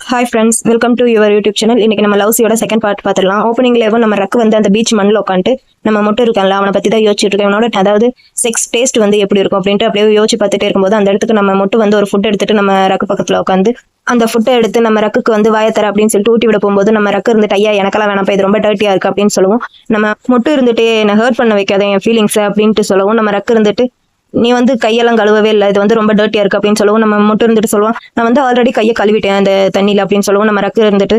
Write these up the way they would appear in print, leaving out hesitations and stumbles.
Hi friends, welcome to your YouTube channel. இன்னைக்கு நம்ம லவ்ஸியோட second part பார்த்துடலாம். ஓப்பனிங்லேயே நம்ம ரக்கு வந்து அந்த பீச் மண்ணில் உட்காந்துட்டு நம்ம மட்டும் இருக்கான்ல அவனை பற்றி தான் யோசிச்சுட்டு இருக்கேன். அவனோட அதாவது செக்ஸ் டேஸ்ட் வந்து எப்படி இருக்கும் அப்படின்ட்டு அப்படியே யோசிச்சு பார்த்துட்டே இருக்கும்போது அந்த இடத்துக்கு நம்ம மட்டும் வந்து ஒரு ஃபுட் எடுத்துட்டு நம்ம ரக்கு பக்கத்தில் உட்காந்து அந்த ஃபுட்டை எடுத்து நம்ம ரக்குக்கு வந்து வாயத்தர அப்படின்னு சொல்லிட்டு ஊட்டி விட போகும்போது நம்ம ரக்கு இருந்துட்டு ஐயா எனக்கெல்லாம் வேணாம், இது ரொம்ப டர்ட்டியா இருக்கு அப்படின்னு சொல்லுவோம். நம்ம மட்டும் இருந்துட்டு என்னை ஹர்ட் பண்ண வைக்காத என் ஃபீலிங்ஸை அப்படின்ட்டு சொல்லவும் நம்ம ரக்கு இருந்துட்டு நீ வந்து கையெல்லாம் கழுவவே இல்லை, இது வந்து ரொம்ப டர்ட்டியா இருக்கு அப்படின்னு சொல்லுவோம். நம்ம மட்டும் இருந்துட்டு சொல்லுவோம் நான் வந்து ஆல்ரெடி கையை கழுவிட்டேன் அந்த தண்ணியில அப்படின்னு சொல்லுவோம். நம்ம ரக்கு இருந்துட்டு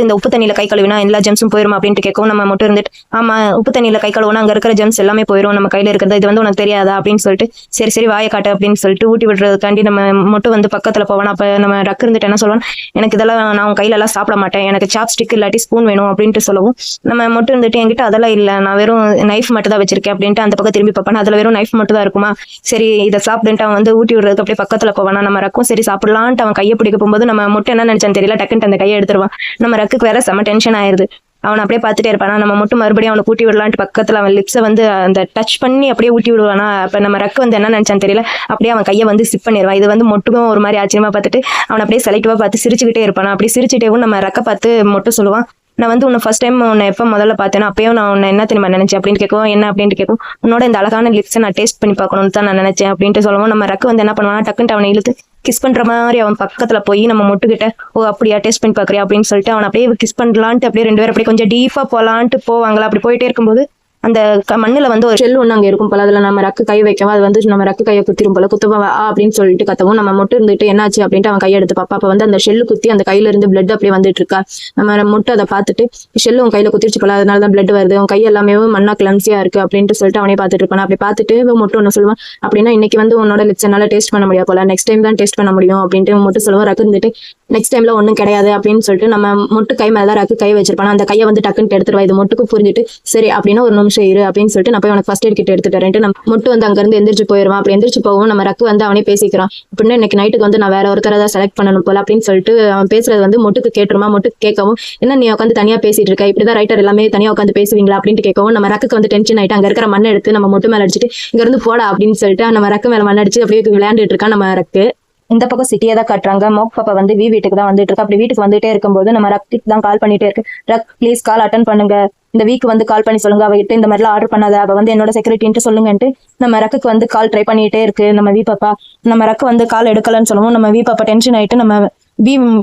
இந்த உப்பு தண்ணியில கை கழுவினா எல்லா ஜெம்ஸும் போயிடும் அப்படின்ட்டு கேட்கும். நம்ம மட்டும் இருந்துட்டு ஆமா உப்பு தண்ணியில கை கழுவுனா அங்க இருக்கிற ஜெம்ஸ் எல்லாமே போயிடும், நம்ம கையில இருக்கிறது இது வந்து உனக்கு தெரியாதா அப்படின்னு சொல்லிட்டு சரி சரி வாயை காட்டு அப்படின்னு சொல்லிட்டு ஊட்டி விடுறதுக்காண்டி நம்ம மட்டும் வந்து பக்கத்துல போவோம். அப்ப நம்ம ரக்கு இருந்துட்டு என்ன சொல்லுவோம், எனக்கு இதெல்லாம் நான் உன் கையில எல்லாம் சாப்பிட மாட்டேன், எனக்கு சாப் ஸ்டிக் இல்லாட்டி ஸ்பூன் வேணும் அப்படின்ட்டு சொல்லவும் நம்ம மட்டும் இருந்துட்டு என்கிட்ட அதெல்லாம் இல்லை, நான் வெறும் நைஃப் மட்டும் தான் வச்சிருக்கேன் அப்படின்ட்டு அந்த பக்கம் திரும்பி பார்ப்பேன். அதுல வெறும் நைஃப் மட்டும் தான் இருக்குமா, சரி இதை சாப்பிட்டுட்டு அவன் வந்து ஊட்டி விடுறதுக்கு அப்படியே பக்கத்துல போவானா. நம்ம ரக்கும் சரி சாப்பிடலான்ட்டு அவன் கையை பிடிக்க போகும்போது நம்ம மட்டும் என்ன நினைச்சான்னு தெரியல, டக்குன்ட்டு அந்த கையை எடுத்துருவான். நம்ம ரக்குக்கு வேற செம டென்ஷன் ஆயிருது. அவன் அப்படியே பார்த்துட்டே இருப்பானா. நம்ம மட்டும் மறுபடியும் அவனை ஊட்டி விடலான்ட்டு பக்கத்துல அவன் லிப்ஸை வந்து அந்த டச் பண்ணி அப்படியே ஊட்டி விடுவானா. அப்ப நம்ம ரக்கு வந்து என்ன நினைச்சான்னு தெரியல, அப்படியே அவன் கையை வந்து சிப் பண்ணிடுவான். இது வந்து மொட்டுக்கும் ஒரு மாதிரி ஆச்சரியமா பார்த்துட்டு அவன் அப்படியே செலக்டிவா பார்த்து சிரிச்சுக்கிட்டே இருப்பானா. அப்படி சிரிச்சுட்டேவும் நம்ம ரக்க பார்த்து மொட்டு சொல்லுவான், நான் வந்து உன்னை ஃபர்ஸ்ட் டைம் உன்னை எப்போ முதல்ல பார்த்தேன்னா அப்பயும் நான் உன்னை என்ன தெரியுமா நினைச்சேன் அப்படின்னு கேட்கும். என்ன அப்படின்ட்டு கேட்கும், உன்னோட இந்த அழகான லிப்ஸை நான் டேஸ்ட் பண்ணி பார்க்கணும்னு தான் நான் நினைச்சேன் அப்படின்ட்டு சொல்லுவோம். நம்ம ரக்கு வந்து என்ன பண்ணுவானா, டக்குன்ட்டு அவனை இழுத்து கிஸ் பண்ற மாதிரி அவன் பக்கத்துல போய் நம்ம மொட்டுக்கிட்ட ஓ அப்படியா டேஸ்ட் பண்ணி பாக்குறியா அப்படின்னு சொல்லிட்டு அவன் அப்படியே கிஸ் பண்ணலான்ட்டு அப்படியே ரெண்டு பேரும் அப்படியே கொஞ்சம் டீப்பா போலான்ட்டு போவாங்களா. அப்படி போயிட்டே இருக்கும்போது அந்த மண்ணுல வந்து ஒரு ஷெல் ஒன்று அங்கே இருக்கும் போல, அதுல நம்ம ரக்கு கை வைக்கவும் அது வந்து நம்ம ரக்கு கையை குத்திரும் போல. குத்தவா அப்படின்னு சொல்லிட்டு கத்தவும் நம்ம மட்டும் இருந்துட்டு என்னாச்சு அப்படின்ட்டு அவன் கையை எடுத்து பாப்பா. அப்ப வந்து அந்த ஷெல்லு குத்தி அந்த கையில இருந்து பிளட் அப்படியே வந்துட்டு இருக்கா. நம்ம மட்டும் அதை பார்த்துட்டு ஷெல்லு உன் கையில குத்திருச்சு போல, அதனாலதான் பிளட் வருது, உன் கை எல்லாமே மண்ணா கிளம்சியா இருக்கு அப்படின்ட்டு சொல்லிட்டு அவனே பார்த்துட்டு இருப்பான். அப்படி பார்த்துட்டு மட்டும் ஒன்று சொல்லுவான், அப்படின்னா இன்னைக்கு வந்து உன்னோட லிப்ஸ் என்னால டேஸ்ட் பண்ண முடியாது போல, நெக்ஸ்ட் டைம் தான் டேஸ்ட் பண்ண முடியும் அப்படின்ட்டு மட்டும் சொல்லுவோம். ரக்கு இருந்துட்டு நெக்ஸ்ட் டைம்ல ஒன்றும் கிடையாது அப்படின்னு சொல்லிட்டு நம்ம மொட்டு கை மேலதான் ரக்கு கை வச்சிருப்பான். அந்த கையை வந்து டக்குன்னு எடுத்துருவா. இது மொட்டுக்கு புரிஞ்சுட்டு சரி அப்படின்னா ஒரு நிமிஷம் இரு அப்படின்னு சொல்லிட்டு நான் போய் உனக்கு ஃபர்ஸ்ட் எய்ட் கிட்ட எடுத்துட்டு நம்ம மொட்டு வந்து அங்க இருந்து எந்திரிச்சு போயிருவான். அப்படி எந்திரிச்சு போகவும் நம்ம ரக்கு வந்து அவனே பேசிக்கிறான், அப்படின்னா இன்னைக்கு நைட்டுக்கு வந்து நான் வேற ஒருத்தரை தான் செலக்ட் பண்ணணும் போல அப்படின்னு சொல்லிட்டு அவன் பேசுறது வந்து மொட்டுக்கு கேட்டுருமா. மொட்டுக்கு கேட்கவும் என்ன நீ உட்காந்து தனியா பேசிட்டு இருக்க, இப்படிதான் ரைட்டர் எல்லாமே தனியா உட்காந்து பேசுவீங்களா அப்படின்ட்டு கேட்கவும் நம்ம ரக்குக்கு வந்து டென்ஷன் ஆயிட்டு அங்க இருக்கிற மண்ணை எடுத்து நம்ம மொட்டு மேல அடிச்சுட்டு இங்க இருந்து போடா அப்படின்னு சொல்லிட்டு நம்ம ரக்கு மேல மண் அடிச்சு அப்படியே விளையாண்டுட்டு இருக்கான். நம்ம ரக்கு இந்த பக்கம் சிட்டியை தான் காட்டுறாங்க. மோக் பாப்பா வந்து வீட்டுக்கு தான் வந்துட்டு இருக்கு. அப்படி வீட்டுக்கு வந்துட்டே இருக்கும்போது நம்ம ரக்குக்கு தான் கால் பண்ணிட்டே இருக்கு. ரக் ப்ளீஸ் கால் அட்டன் பண்ணுங்க, இந்த வீக் வந்து கால் பண்ணி சொல்லுங்க, அவகிட்ட இந்த மாதிரிலாம் ஆர்டர் பண்ணாத, அவ வந்து என்னோட செக்யூரிட்டின்ட்டு சொல்லுங்கன்ட்டு நம்ம ரக்குக்கு வந்து கால் ட்ரை பண்ணிட்டே இருக்கு நம்ம பாப்பா. நம்ம ரக்கு வந்து கால் எடுக்கலன்னு சொல்லுவோம். நம்ம பாப்பா டென்ஷன் ஆயிட்டு நம்ம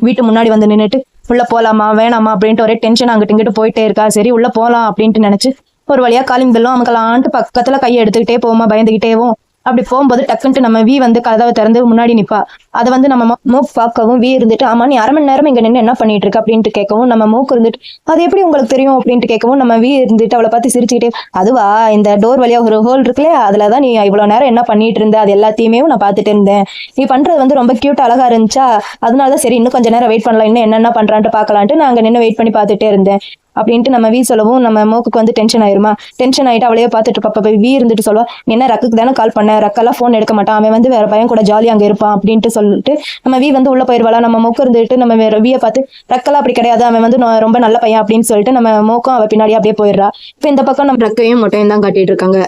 வீட்டு முன்னாடி வந்து நின்றுட்டு உள்ள போலாமா வேணாமா அப்படின்ட்டு ஒரே டென்ஷன் அங்கிட்டு இங்கிட்டு போயிட்டே இருக்கா. சரி உள்ள போலாம் அப்படின்ட்டு நினைச்சு ஒரு வழியா காலிங் பெல்லும் அமுக்கலான்ட்டு பக்கத்துல கையை எடுத்துக்கிட்டே போமா பயந்துகிட்டேவும். அப்படி போகும்போது டக்குன்ட்டு நம்ம வந்து கதவை திறந்து முன்னாடி நிப்பா. அதை வந்து நம்ம மூக் பார்க்கவும் இருந்துட்டு ஆமா நீ அரை மணி நேரம் இங்க நின்று என்ன பண்ணிட்டு இருக்கு அப்படின்ட்டு கேட்கவும் நம்ம மூக்கு இருந்துட்டு அது எப்படி உங்களுக்கு தெரியும் அப்படின்ட்டு கேட்கவும் நம்ம இருந்துட்டு அவளை பார்த்து சிரிச்சுக்கிட்டே அதுவா இந்த டோர் வழியா ஒரு ஹோல் இருக்குல்லையே அதுலதான் நீ இவ்வளவு நேரம் என்ன பண்ணிட்டு இருந்த, அது எல்லாத்தையுமே நான் பார்த்துட்டு இருந்தேன், நீ பண்றது வந்து ரொம்ப கியூட் அழகா இருந்துச்சா, அதனாலதான் சரி இன்னும் கொஞ்ச நேரம் வெயிட் பண்ணலாம், இன்னும் என்னென்ன பண்றான்ட்டு பாக்கலான்ட்டு நான் அங்க நின்று வெயிட் பண்ணி பார்த்துட்டே இருந்தேன் அப்படின்ட்டு நம்ம சொல்லவும் நம்ம மூக்குக்கு வந்து டென்ஷன் ஆயிருமா. டென்ஷன் ஆயிட்டு அவளையே பார்த்துட்டு பாப்பா இருந்துட்டு சொல்லுவா என்ன ரக்குக்கு தானே கால் பண்ண, ரக்கெல்லாம் போன் எடுக்க மாட்டான், அவன் வந்து வேற பையன் கூட ஜாலியா அங்க இருப்பான் அப்படின்ட்டு சொல்லிட்டு நம்ம வந்து உள்ள போயிருவாளா. நம்ம மூக்கு இருந்துட்டு நம்ம வேற பார்த்து ரக்கெல்லாம் அப்படி கிடையாது, அவன் வந்து ரொம்ப நல்ல பையன் அப்படின்னு சொல்லிட்டு நம்ம மூக்கும் அவ பின்னாடி அப்படியே போயிடுறா. இப்ப இந்த பக்கம் நம்ம ரக்கையும் மொட்டையும் தான் காட்டிட்டு இருக்காங்க.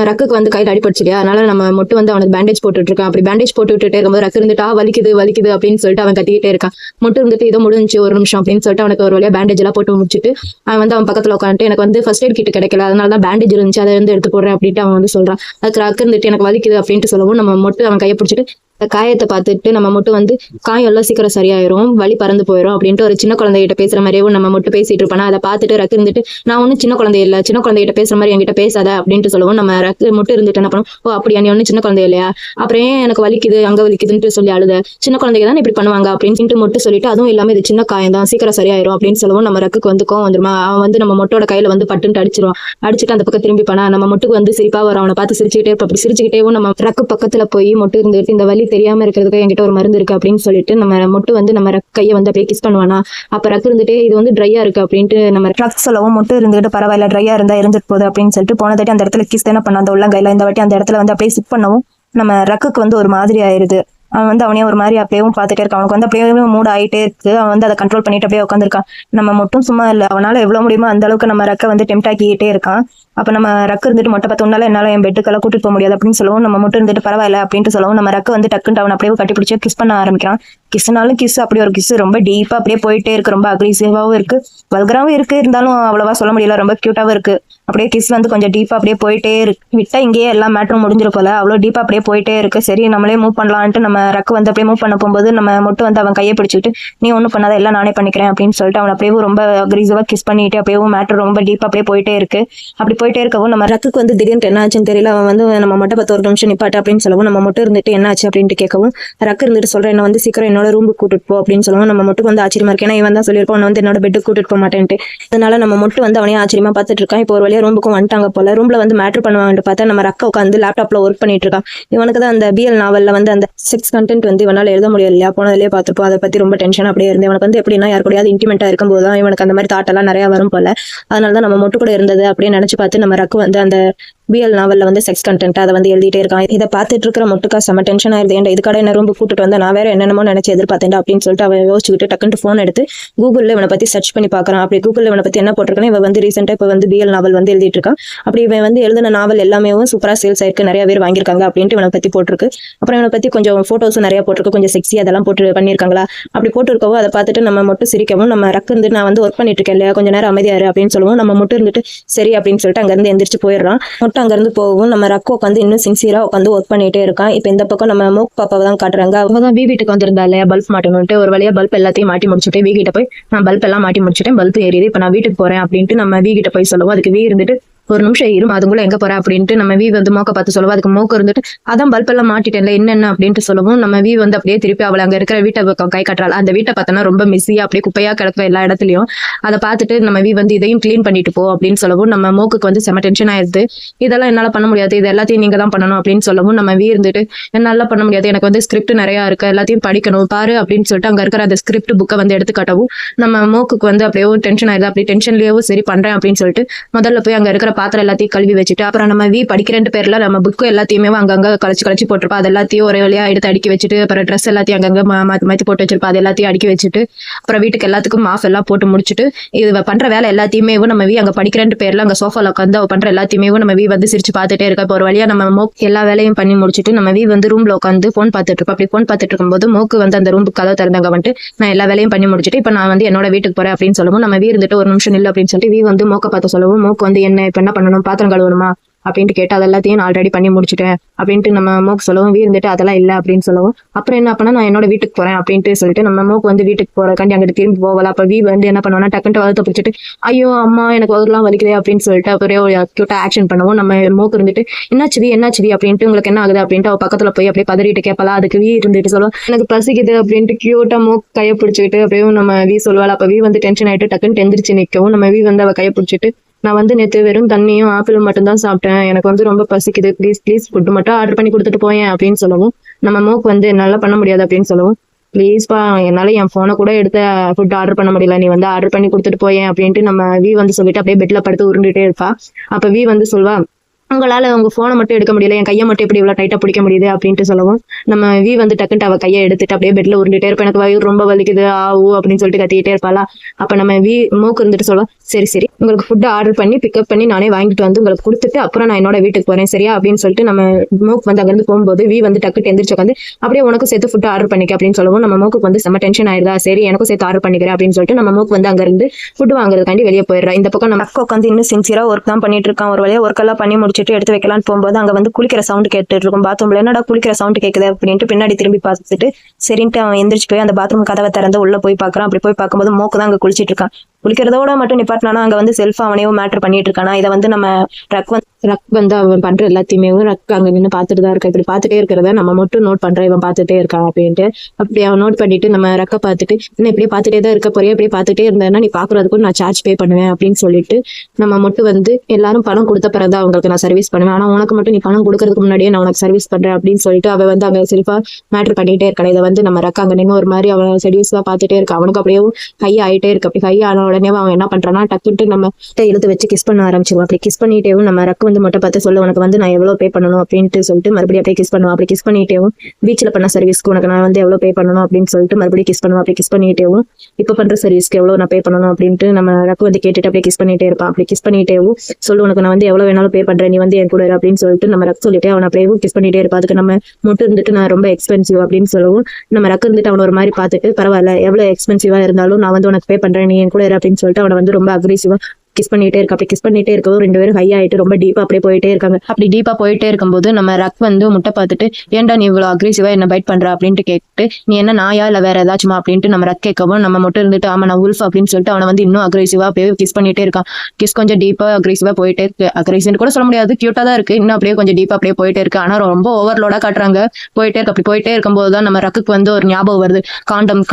ரக்குக்கு வந்து கையில் அடிபடுச்சியா, அதனால நம்ம மட்டும் வந்து அவனுக்கு பேண்டேஜ் போட்டுட்டு இருக்கான். அப்படி பேண்டேஜ் போட்டு விட்டுட்டே இருக்கும்போது ரக்கு இருந்துட்டா வலிக்குது வலிக்குது அப்படின்னு சொல்லிட்டு அவன் கத்திக்கிட்டே இருக்கான். மட்டும் இருந்துட்டு இதோ முடிஞ்சு ஒரு நிமிஷம் அப்படின்னு சொல்லிட்டு அவனுக்கு ஒரு வழியா பேண்டேஜ் எல்லாம் போட்டு முடிச்சுட்டு அவன் வந்து அவன் பக்கத்துல உட்காந்துட்டு எனக்கு வந்து ஃபர்ஸ்ட் எய்ட் கிட்ட கிடைக்கல, அதனால தான் பேண்டேஜ் இருந்துச்சு அதை வந்து எடுத்து போடுறேன் அப்படின்ட்டு அவன் வந்து சொல்றான். அதுக்கு ரக்கு இருந்துட்டு எனக்கு வலிக்குது அப்படின்ட்டு சொல்லவும் நம்ம மட்டும் அவன் கையை பிடிச்சிட்டு காயத்தை பார்த்துட்டு நம்ம மட்டும் வந்து காயம் எல்லாம் சீக்கிரம் சரியாயிரும், வலி பறந்து போயிடும் அப்படின்ட்டு ஒரு சின்ன குழந்தைகிட்ட பேசுற மாதிரியும் நம்ம மட்டும் பேசிட்டு இருப்பானா. அதை பார்த்துட்டு ரக்கு இருந்துட்டு நான் ஒன்னும் சின்ன குழந்தை இல்லை, சின்ன குழந்தைகிட்ட பேசுற மாதிரி என்கிட்ட பேசாத அப்படின்ட்டு சொல்லுவோம். நம்ம ரக்கு மட்டும் இருந்துட்டு என்ன பண்ணும், ஓ அப்படியா நீ ஒன்னும் சின்ன குழந்தை இல்லையா, அப்புறம் ஏன் எனக்கு வலிக்குது அங்க வலிக்குதுன்ட்டு சொல்லி அழுத, சின்ன குழந்தைங்க தான் இப்படி பண்ணுவாங்க அப்படின்னு மட்டும் சொல்லிட்டு அதுவும் இல்லாம இது சின்ன காயம் தான் சீக்கிரம் சரியாயிரும் அப்படின்னு சொல்லுவோம். நம்ம ரக்குக்கு வந்து கோவம் வந்துருமா. அவன் வந்து நம்ம மொட்டோட கையில வந்து பட்டுன்ட்டு அடிச்சிருவான். அடிச்சுட்டு அந்த பக்கம் திரும்பி பண்ணா நம்ம மட்டுக்கு வந்து சிரிப்பா வரும். அவனை பார்த்து சிரிச்சுக்கிட்டே இருப்ப. அப்படி சிரிச்சுக்கிட்டேவும் நம்ம ரக்கு பக்கத்துல போய் மொட்டு இருந்துட்டு இந்த வலி தெரியாம இருக்கிறதுக்கு என்கிட்ட ஒரு மருந்து இருக்கு அப்படின்னு சொல்லிட்டு நம்ம மொட்டு வந்து நம்ம கையை வந்து அப்படியே கிஸ் பண்ணுவானா. அப்ப ரக்கு இருந்துட்டு இது வந்து ட்ரையா இருக்கு அப்படின்ட்டு நம்ம ரக் சொல்லவும் மொட்டு இருந்துட்டு பரவாயில்ல ட்ரையா இருந்தா இருந்துட்டு போகுது அப்படின்னு சொல்லிட்டு போன தாட்டி அந்த இடத்துல கிஸ் தானே பண்ண அந்த உள்ள கையில இந்த வாட்டி அந்த இடத்துல வந்து அப்படியே சிப் பண்ணவும் நம்ம ரக்குக்கு வந்து ஒரு மாதிரி ஆயிருது. அவன் வந்து அவனே ஒரு மாதிரி அப்படியே பார்த்துட்டே இருக்கான். அவனுக்கு வந்து அப்படியே மூட் ஆகிட்டே இருக்கு. அவன் வந்து அதை கண்ட்ரோல் பண்ணிட்டு அப்படியே உட்காந்துருக்கான். நம்ம மட்டும் சும்மா இல்லை, அவனால எவ்வளவு முடியுமோ அந்த அளவுக்கு நம்ம ரக்க வந்து டெம்ட் ஆக்கிட்டே இருக்கான். அப்ப நம்ம ரக்கு இருந்துட்டு மொட்டை பார்த்து உன்னால என்னால என் பெட்டுக்கெல்லாம் கூட்டிட்டு போக முடியாது அப்படின்னு சொல்லவும், நம்ம மட்டும் இருந்துட்டு பரவாயில்ல அப்படின்ட்டு சொல்லவும், நம்ம ரக்கு வந்து டக்குன்னு அவன் அப்படியே கட்டி பிடிச்சி கிஸ் பண்ண ஆரம்பிக்கிறான். கிஸ்னாலும் கிஸ் அப்படி ஒரு கிஸ் ரொம்ப டீப்பா அப்படியே போயிட்டே இருக்கு. ரொம்ப அக்ரெசிவாவும் இருக்கு, வல்கராவும் இருக்கு, இருந்தாலும் அவ்வளவா சொல்ல முடியல, ரொம்ப கியூட்டாவும் இருக்கு. அப்படியே கிஸ் வந்து கொஞ்சம் டீப்பா அப்படியே போயிட்டே இருக்கு. விட்டா இங்கேயே எல்லா மேட்டரும் முடிஞ்சிரு போல, அவ்வளவு டீப்பா அப்படியே போயிட்டே இருக்கு. சரி நம்மளே மூவ் பண்ணலான்ட்டு நம்ம ரக்கு வந்து அப்படியே மூவ் பண்ண போகும்போது நம்ம மட்டும் வந்து அவன் கையை பிடிச்சிட்டு, நீ ஒன்றும் பண்ணாத எல்லாம் நானே பண்ணிக்கிறேன் அப்படின்னு சொல்லிட்டு அவன் அப்படியே ரொம்ப அக்ரெசிவா கிஸ் பண்ணிட்டு அப்படியே மேட்டர் ரொம்ப டீப்பா அப்படியே போயிட்டே இருக்கு. அப்படி போயிட்டே இருக்கவும் நம்ம ரக்குக்கு வந்து திடீர்னு என்ன ஆச்சுன்னு தெரியல. அவன் வந்து நம்ம மட்டும் 10 நிமிஷம் நிப்பாட்டு அப்படின்னு சொல்லவும், நம்ம மட்டும் இருந்துட்டு என்ன ஆச்சு அப்படின்ட்டு கேட்கவும், ரக்கு இருந்துட்டு சொல்றேன் என்ன வந்து சீக்கிரம் என்னோட ரூமுக்கு கூட்டிட்டு போ அப்படின்னு சொல்லவும், நம்ம மட்டும் வந்து ஆச்சரியமா இருக்கு. ஏன்னா இவன் தான் சொல்லியிருப்போம் வந்து என்னோட பெட்டுக்கு கூட்டிட்டு போக மாட்டேன்ட்டு. அதனால நம்ம மட்டும் வந்து அவனையும் ஆச்சரியமா பார்த்துட்டு இருக்கான். இப்போ ஒரு வழியா ரூமுக்கும் வந்துட்டாங்க போல. ரூம்ல வந்து மேட்டர் பண்ணுவாங்கன்னு பார்த்தா நம்ம ரக்க உட்காந்து லேப்டாப்ல ஒர்க் பண்ணிட்டு இருக்கான். இவனுக்கு தான் அந்த பிஎல் நாவல்ல வந்து அந்த செக்ஸ் கண்டென்ட் வந்து இவனால எழுத முடியல இல்லையா, போனதுலேயே பார்த்துருப்போம். அதை பத்தி ரொம்ப டென்ஷன் அப்படியே இருந்து இவனுக்கு வந்து எப்படின்னா யார் கூடயாவது இன்டிமெண்டா இருக்கும்போது தான் இவனுக்கு அந்த மாதிரி தாட் எல்லாம் நிறைய வரும் போல. அதனால தான் நம்ம மட்டும் கூட இருந்தது அப்படியே நினைச்சு பார்த்து நம்ம ரக்கு வந்து அந்த பிஎல் நாவல்ல வந்து செக்ஸ் கண்டென்ட் அதை வந்து எழுதிட்டே இருக்கான். இதை பார்த்துட்டு இருக்கிற முட்டுக்கா செம டென்ஷன் ஆயிருது. ஏன்டா இதுக்காக என்ன ரூம் கூட்டிட்டு வந்து நான் வேற என்னென்னமோ நினைச்சு எதிர்பார்த்தேன் அப்படின்னு சொல்லிட்டு அவன் யோசிச்சுக்கிட்டு டக்குன்னு ஃபோன் எடுத்து கூகுள்ல இவனை பத்தி சர்ச் பண்ணி பார்க்கறான். அப்படி கூகுள்ல இவனை பத்தி என்ன போட்டிருக்கானே, இவன் வந்து ரீசெண்டா இப்போ வந்து பிஎல் நாவல் வந்து எழுதிட்டு இருக்கான். அப்படி இவன் வந்து எழுதின நாவல் எல்லாமே சூப்பரா சேல்ஸ் ஆயிருக்கு, நிறைய பேர் வாங்கியிருக்காங்க அப்படின்ட்டு இவனை பத்தி போட்டிருக்கு. அப்புறம் இவனை பத்தி கொஞ்சம் போட்டோஸும் நிறைய போட்டிருக்கு, கொஞ்சம் செக்ஸி அதெல்லாம் போட்டு பண்ணியிருக்காங்களா. அப்படி போட்டுருக்கவோ அதை பார்த்துட்டு நம்ம மட்டும் சிரிக்கவும், நம்ம ரக்கு இருந்து நான் வந்து ஒர்க் பண்ணிட்டு இருக்கேன் இல்லையா, கொஞ்சம் நேரம் அமைதியாரு அப்படின்னு சொல்லுவோம். நம்ம மட்டும் இருந்துட்டு சரி அப்படின்னு சொல்லிட்டு அங்கிருந்து எந்திரிச்சு போயிடுறான். மட்டும் அங்கிருந்து போகவும் நம்ம ரக்கு உட்காந்து இன்னும் சின்சியரா உட்காந்து ஒர்க் பண்ணிட்டே இருக்கான். இப்போ இந்த பக்கம் நம்ம மூக் பாப்பாவை தான் காட்டுறாங்க. அவங்க தான் வீட்டுக்கு வந்திருந்தா இல்லையா பல்ப் மாட்டணும்ட்டு, ஒரு வழியா பல்ப் எல்லாத்தையும் மாட்டி முடிச்சுட்டு வீகிட்ட போய் நான் பல்ப் எல்லாம் மாட்டி முடிச்சுட்டேன், பல்ப் ஏறியது, இப்போ நான் வீட்டுக்கு போறேன் அப்படின்ட்டு நம்ம வீகிட்ட போய் சொல்லுவோம். அதுக்கு வீ இருந்துட்டு ஒரு நிமிஷம் இரும், அதுக்குள்ள எங்க போற அப்படின்ட்டு நம்ம வீ வந்து மோக்க பார்த்து சொல்லுவோம். அதுக்கு மோக்க இருந்துட்டு அதான் பல்ப் எல்லாம் மாட்டிட்டேன்ல என்னென்ன அப்படின்ட்டு சொல்லவும், நம்ம வீ வந்து அப்படியே திருப்பி அவளை அங்க இருக்கிற வீட்டை கை காட்டுறாள். அந்த வீட்டை பார்த்தோன்னா ரொம்ப மிஸ்ஸியா அப்படியே குப்பையா கிடக்கும் எல்லா இடத்துலயும். அதை பார்த்துட்டு நம்ம வீ வந்து இதையும் கிளீன் பண்ணிட்டு போ அப்படின்னு சொல்லவும், நம்ம மோக்குக்கு வந்து செம டென்ஷன் ஆயிருது. இதெல்லாம் என்னால பண்ண முடியாது, இது எல்லாத்தையும் நீங்க தான் பண்ணணும் அப்படின்னு சொல்லவும், நம்ம வீ இருந்துட்டு என்னால பண்ண முடியாது, எனக்கு வந்து ஸ்கிரிப்ட் நிறைய இருக்கு, எல்லாத்தையும் படிக்கணும் பாரு அப்படின்னு சொல்லிட்டு அங்க இருக்கிற அந்த ஸ்கிரிப்ட் புக்கை வந்து எடுத்து காட்டவும், நம்ம மோக்குக்கு வந்து அப்படியே டென்ஷன் ஆயிருது. அப்படி டென்ஷன்லயோ சரி பண்றேன் அப்படின்னு சொல்லிட்டு முதல்ல போய் அங்க இருக்கிற பாத்திரம் எல்லாத்தையும் கழுவி வச்சுட்டு, அப்புறம் நம்ம வீ படிக்கிறேன் பேர்ல நம்ம புக்கு எல்லாத்தையுமே அங்கங்க கழிச்சு போட்டிருப்பா, அது எல்லாத்தையும் ஒரே வழியா எடுத்து அடுக்கி வச்சுட்டு, அப்புறம் ட்ரெஸ் எல்லாத்தையும் அங்கங்க மாத்தி போட்டு வச்சிருப்பா, அது எல்லாத்தையும் அடுக்கி வச்சுட்டு, அப்புறம் வீட்டுக்கு எல்லாத்துக்கும் மாஃப் எல்லாம் போட்டு முடிச்சுட்டு, இது பண்ற வேலை எல்லாத்தையுமே நம்ம வீ அங்க படிக்கிறேன் பேர்ல அங்க சோஃபால உட்காந்து அவ பண்ற எல்லாத்தையுமே நம்ம வீ வந்து சிரிச்சு பார்த்துட்டே இருக்கா. இப்போ ஒரு வழியா நம்ம மோக் எல்லா வேலையும் பண்ணி முடிச்சுட்டு நம்ம வீ வந்து ரூம்ல உட்காந்து போன் பார்த்துட்டு இருப்போம். அப்படி போன் பார்த்துட்டு இருக்கும்போது மோக்கு வந்து அந்த ரூமுக்கு கதவை திறந்தாங்க வந்துட்டு, நான் எல்லா வேலையும் பண்ணி முடிச்சுட்டு இப்போ நான் வந்து என்னோட வீட்டுக்கு போறேன் அப்படின்னு சொல்லவும், நம்ம வீ இருந்துட்டு ஒரு நிமிஷம் இல்லை அப்படின்னு சொல்லிட்டு வீ வந்து மோக்க பார்த்து சொல்லவும், மோக்கு வந்து என்ன இப்ப என்ன பண்ணணும், பாத்திரம் கழுவணுமா அப்படின்ட்டு கேட்டு அது எல்லாத்தையும் நான் ஆல்ரெடி பண்ணி முடிச்சுட்டேன் அப்படின்ட்டு நம்ம மோக்கு சொல்லவும், வீ இருந்துட்டு அதெல்லாம் இல்லை அப்படின்னு சொல்லவும், அப்புறம் என்ன பண்ணா நான் என்னோட வீட்டுக்கு போறேன் அப்படின்ட்டு சொல்லிட்டு நம்ம மோக்கு வந்து வீட்டுக்கு போறக்காண்டி அங்கிட்டு திரும்பி போகலாம். அப்ப வீ வந்து என்ன பண்ணுவோம்னா டக்குன்ட்டு வகுத்த பிடிச்சிட்டு ஐயோ அம்மா எனக்கு வகுலாம் வலிக்குதே அப்படின்னு சொல்லிட்டு அப்படியே கியூட்டா ஆக்ஷன் பண்ணுவோம். நம்ம மோக்கு இருந்துட்டு என்னாச்சு வீ அப்படின்ட்டு உங்களுக்கு என்ன ஆகுது அப்படின்ட்டு அவ பக்கத்துல போய் அப்படியே பதறிட்டு கேட்பலாம். அதுக்கு வீ இருந்துட்டு சொல்லுவோம் எனக்கு பசிக்குது அப்படின்ட்டு கியூட்டா மோக்கு கையை பிடிச்சிக்கிட்டு அப்படியே நம்ம வீ சொல்லுவாள். அப்ப வீ வந்து டென்ஷன் ஆயிட்டு டக்குன்னு எந்திரிச்சு நிற்கவும், நம்ம வீ வந்து அவ கையை பிடிச்சிட்டு நான் வந்து நேற்று வெறும் தண்ணியும் ஆப்பிளும் மட்டும் தான் சாப்பிட்டேன், எனக்கு வந்து ரொம்ப பசிக்குது, ப்ளீஸ் ஃபுட்டு மட்டும் ஆர்டர் பண்ணி கொடுத்துட்டு போயேன் அப்படின்னு சொல்லவும், நம்ம மோக்கு வந்து என்னால பண்ண முடியாது அப்படின்னு சொல்லவும், ப்ளீஸ்ப்பா என்னால என் போனை கூட எடுத்து ஃபுட் ஆர்டர் பண்ண முடியல, நீ வந்து ஆர்டர் பண்ணி கொடுத்துட்டு போயேன் அப்படின்ட்டு நம்ம வீ வந்து சொல்லிட்டு அப்படியே பெட்ல படுத்து உருண்டுட்டே இருப்பா. அப்ப வீ வந்து சொல்வா உங்களால உங்க போனை மட்டும் எடுக்க முடியல, என் கையை மட்டும் எப்படி இவ்வளவு டைட்டா பிடிக்க முடியுது அப்படின்ட்டு சொல்லவும், நம்ம வீ வந்து டக்குன்ட்டு அவ கையை எடுத்துட்டு அப்படியே பெட்ல உருண்டுட்டே இருப்பா. எனக்கு வயிறு ரொம்ப வலிக்குது ஆவு அப்படின்னு சொல்லிட்டு கத்திக்கிட்டே இருப்பாளா. அப்ப நம்ம வீ மோக்கு இருந்துட்டு சொல்லுவோம் சரி உங்களுக்கு ஃபுட் ஆர்டர் பண்ணி பிக்கப் பண்ணி நானே வாங்கிட்டு வந்து உங்களுக்கு கொடுத்துட்டு அப்புறம் நான் என்னோட வீட்டுக்கு போறேன் சரியா அப்படின்னு சொல்லிட்டு நம்ம மோக்கு வந்து அங்கிருந்து போகும்போது வீ வந்து டக்குட்டு எந்திரிச்சு உட்காந்து அப்படியே உனக்கு சேர்த்து ஃபுட் ஆர்டர் பண்ணிக்க அப்படின்னு சொல்லவும், நம்ம மோக்கு வந்து செம்ம டென்ஷன் ஆயிருதா, சரி எனக்கும் சேர்த்து ஆர்டர் பண்ணிக்கிறேன் அப்படின்னு சொல்லிட்டு நம்ம மோக்கு வந்து அங்க இருந்து ஃபுட் வாங்குறதுக்காண்டி வெளியே போயிடுறா. இந்த பக்கம் நம்ம அக்கா உட்காந்து இன்னும் சின்சியரா ஒர்க் தான் பண்ணிட்டு இருக்கான். ஒரு வழியா ஒர்க் எல்லாம் பண்ணி முடிச்சுட்டு எடுத்து வைக்கலான்னு போகும்போது அங்க வந்து குளிக்கிற சவுண்ட் கேட்டுட்டு இருக்கும் பாத்ரூம்ல. என்னடா குளிக்கிற சவுண்ட் கேட்குது அப்படின்ட்டு பின்னாடி திரும்பி பார்த்துட்டு சரின்ட்டு அவன் எந்திரிச்சு போய் அந்த பாத்ரூம் கதவை திறந்து உள்ள போய் பாக்குறான். அப்படி போய் பார்க்கும்போது மோக்கு தான் அங்க குளிச்சிட்டு இருக்கான். குளிக்கிறதோட மட்டும் நிப்பாட்டினா அங்க வந்து செல்ஃபா அவனையும் மேட்டர் பண்ணிட்டு இருக்கானா. இதை வந்து நம்ம ரக் வந்து அவன் பண்ற எல்லாத்தையுமே ரக் அங்க நின்று பார்த்துட்டு தான் இருக்கா. இப்படி பார்த்துட்டே இருக்கிறத நம்ம மட்டும் நோட் பண்றேன், இவன் பார்த்துட்டே இருக்கான் அப்படின்ட்டு. அப்படி அவன் நோட் பண்ணிட்டு நம்ம ரக்க பார்த்துட்டு இன்னும் இப்படியே பார்த்துட்டே தான் இருக்க போறியா, இப்படியே பார்த்துட்டே இருந்தேன்னா நீ பாக்குறதுக்கும் நான் சார்ஜ் பே பண்ணுவேன் அப்படின்னு சொல்லிட்டு நம்ம மட்டும் வந்து எல்லாரும் பணம் கொடுத்த பிறகு அவங்களுக்கு நான் சர்வீஸ் பண்ணுவேன், ஆனா உனக்கு மட்டும் நீ பணம் கொடுக்கறதுக்கு முன்னாடியே நான் உனக்கு சர்வீஸ் பண்றேன் அப்படின்னு சொல்லிட்டு அவ வந்து அங்க செல்ஃபா மேட்டர் பண்ணிட்டே இருக்கான். இதை வந்து நம்ம ரக்க அங்க நின்று ஒரு மாதிரி அவன் செடியூஸ்லாம் பார்த்துட்டே இருக்கா. அவனுக்கு அப்படியே ஹை ஆயிட்டே இருக்கு. அப்படி ஹை ஆன உடனே அவன் என்ன பண்றான்னா டக்குட்டு நம்ம இழுத்து வச்சு கிஸ் பண்ண ஆரம்பிச்சிருவோம். அப்படி கிஸ் பண்ணிட்டேவும் நம்ம ரக்கு வந்து மொட்டை பார்த்து சொல்ல உனக்கு வந்து நான் எவ்வளவு பே பண்ணணும் அப்படின்ட்டு சொல்லிட்டு மறுபடியும் அப்படியே கிஸ் பண்ணுவோம். அப்படி கிஸ் பண்ணிட்டேவும் பீச்சில் பண்ண சர்வீஸ்க்கு உனக்கு நான் வந்து எவ்வளவு பே பண்ணணும் அப்படின்னு சொல்லிட்டு மறுபடியும் கிஸ் பண்ணுவோம். அப்படி கிஸ் பண்ணிட்டேவும் இப்போ பண்ற சர்வீஸ்க்கு எவ்வளவு நான் பே பண்ணணும் அப்படின்ட்டு நம்ம ரக்கு வந்து கேட்டுட்டு அப்படியே கிஸ் பண்ணிட்டே இருப்பான். அப்படி கிஸ் பண்ணிட்டேவும் சொல்லு உனக்கு நான் வந்து எவ்வளவு வேணாலும் பே பண்றேன், நீ வந்து என் கூட அப்படின்னு சொல்லிட்டு நம்ம ரக்கு சொல்லிட்டு அவன் அப்படியே கிஸ் பண்ணிட்டே இருப்பா. அதுக்கு நம்ம மட்டும் இருந்துட்டு நான் ரொம்ப எக்ஸ்பென்சிவ் அப்படின்னு சொல்லவும் நம்ம ரக்கு இருந்துட்டு அவன் ஒரு மாதிரி பார்த்துட்டு பரவாயில்ல எவ்வளவு எக்ஸ்பென்சிவா இருந்தாலும் நான் வந்து உனக்கு பே பண்றேன், நீ என் கூட அப்படின்னு சொல்லிட்டு அவனை வந்து ரொம்ப அக்ரெசிவா கிஸ் பண்ணிட்டே இருக்கு. அப்படி கிஸ் பண்ணிட்டே இருக்கவும் 2 பேரும் ஹை ஆயிட்டு ரொம்ப டீப்பா அப்படியே போயிட்டே இருக்காங்க. அப்படி டீப்பா போயிட்டே இருக்கும்போது நம்ம ரக் வந்து முட்டை பார்த்துட்டு ஏன்டா நீ இவ்வளவு அக்ரெசிவா என்ன பைட் பண்ற அப்படின்ட்டு கேட்டு நீ என்ன நாயா இல்ல வேற ஏதாச்சுமா அப்படின்ட்டு நம்ம ரக் கேட்கவும் நம்ம மட்டும் இருந்துட்டு ஆமா நான் உல்ஃப் அப்படின்னு சொல்லிட்டு அவனை வந்து இன்னும் அக்ரெசிவா அப்படியே கிஸ் பண்ணிட்டே இருக்கான். கிஸ் கொஞ்சம் டீப்பா அக்ரெசிவா போயிட்டே இருக்கு. அக்ரெசிவ் கூட சொல்ல முடியாது, கியூட்டா தான் இருக்கு, இன்னும் அப்படியே கொஞ்சம் டீப்பா அப்படியே போயிட்டே இருக்கு. ஆனா ரொம்ப ஓவர்லோடா காட்டுறாங்க. போயிட்டே இருக்கு. அப்படி போயிட்டே இருக்கும்போது தான் நம்ம ரக்குக்கு வந்து ஒரு ஞாபகம் வருது,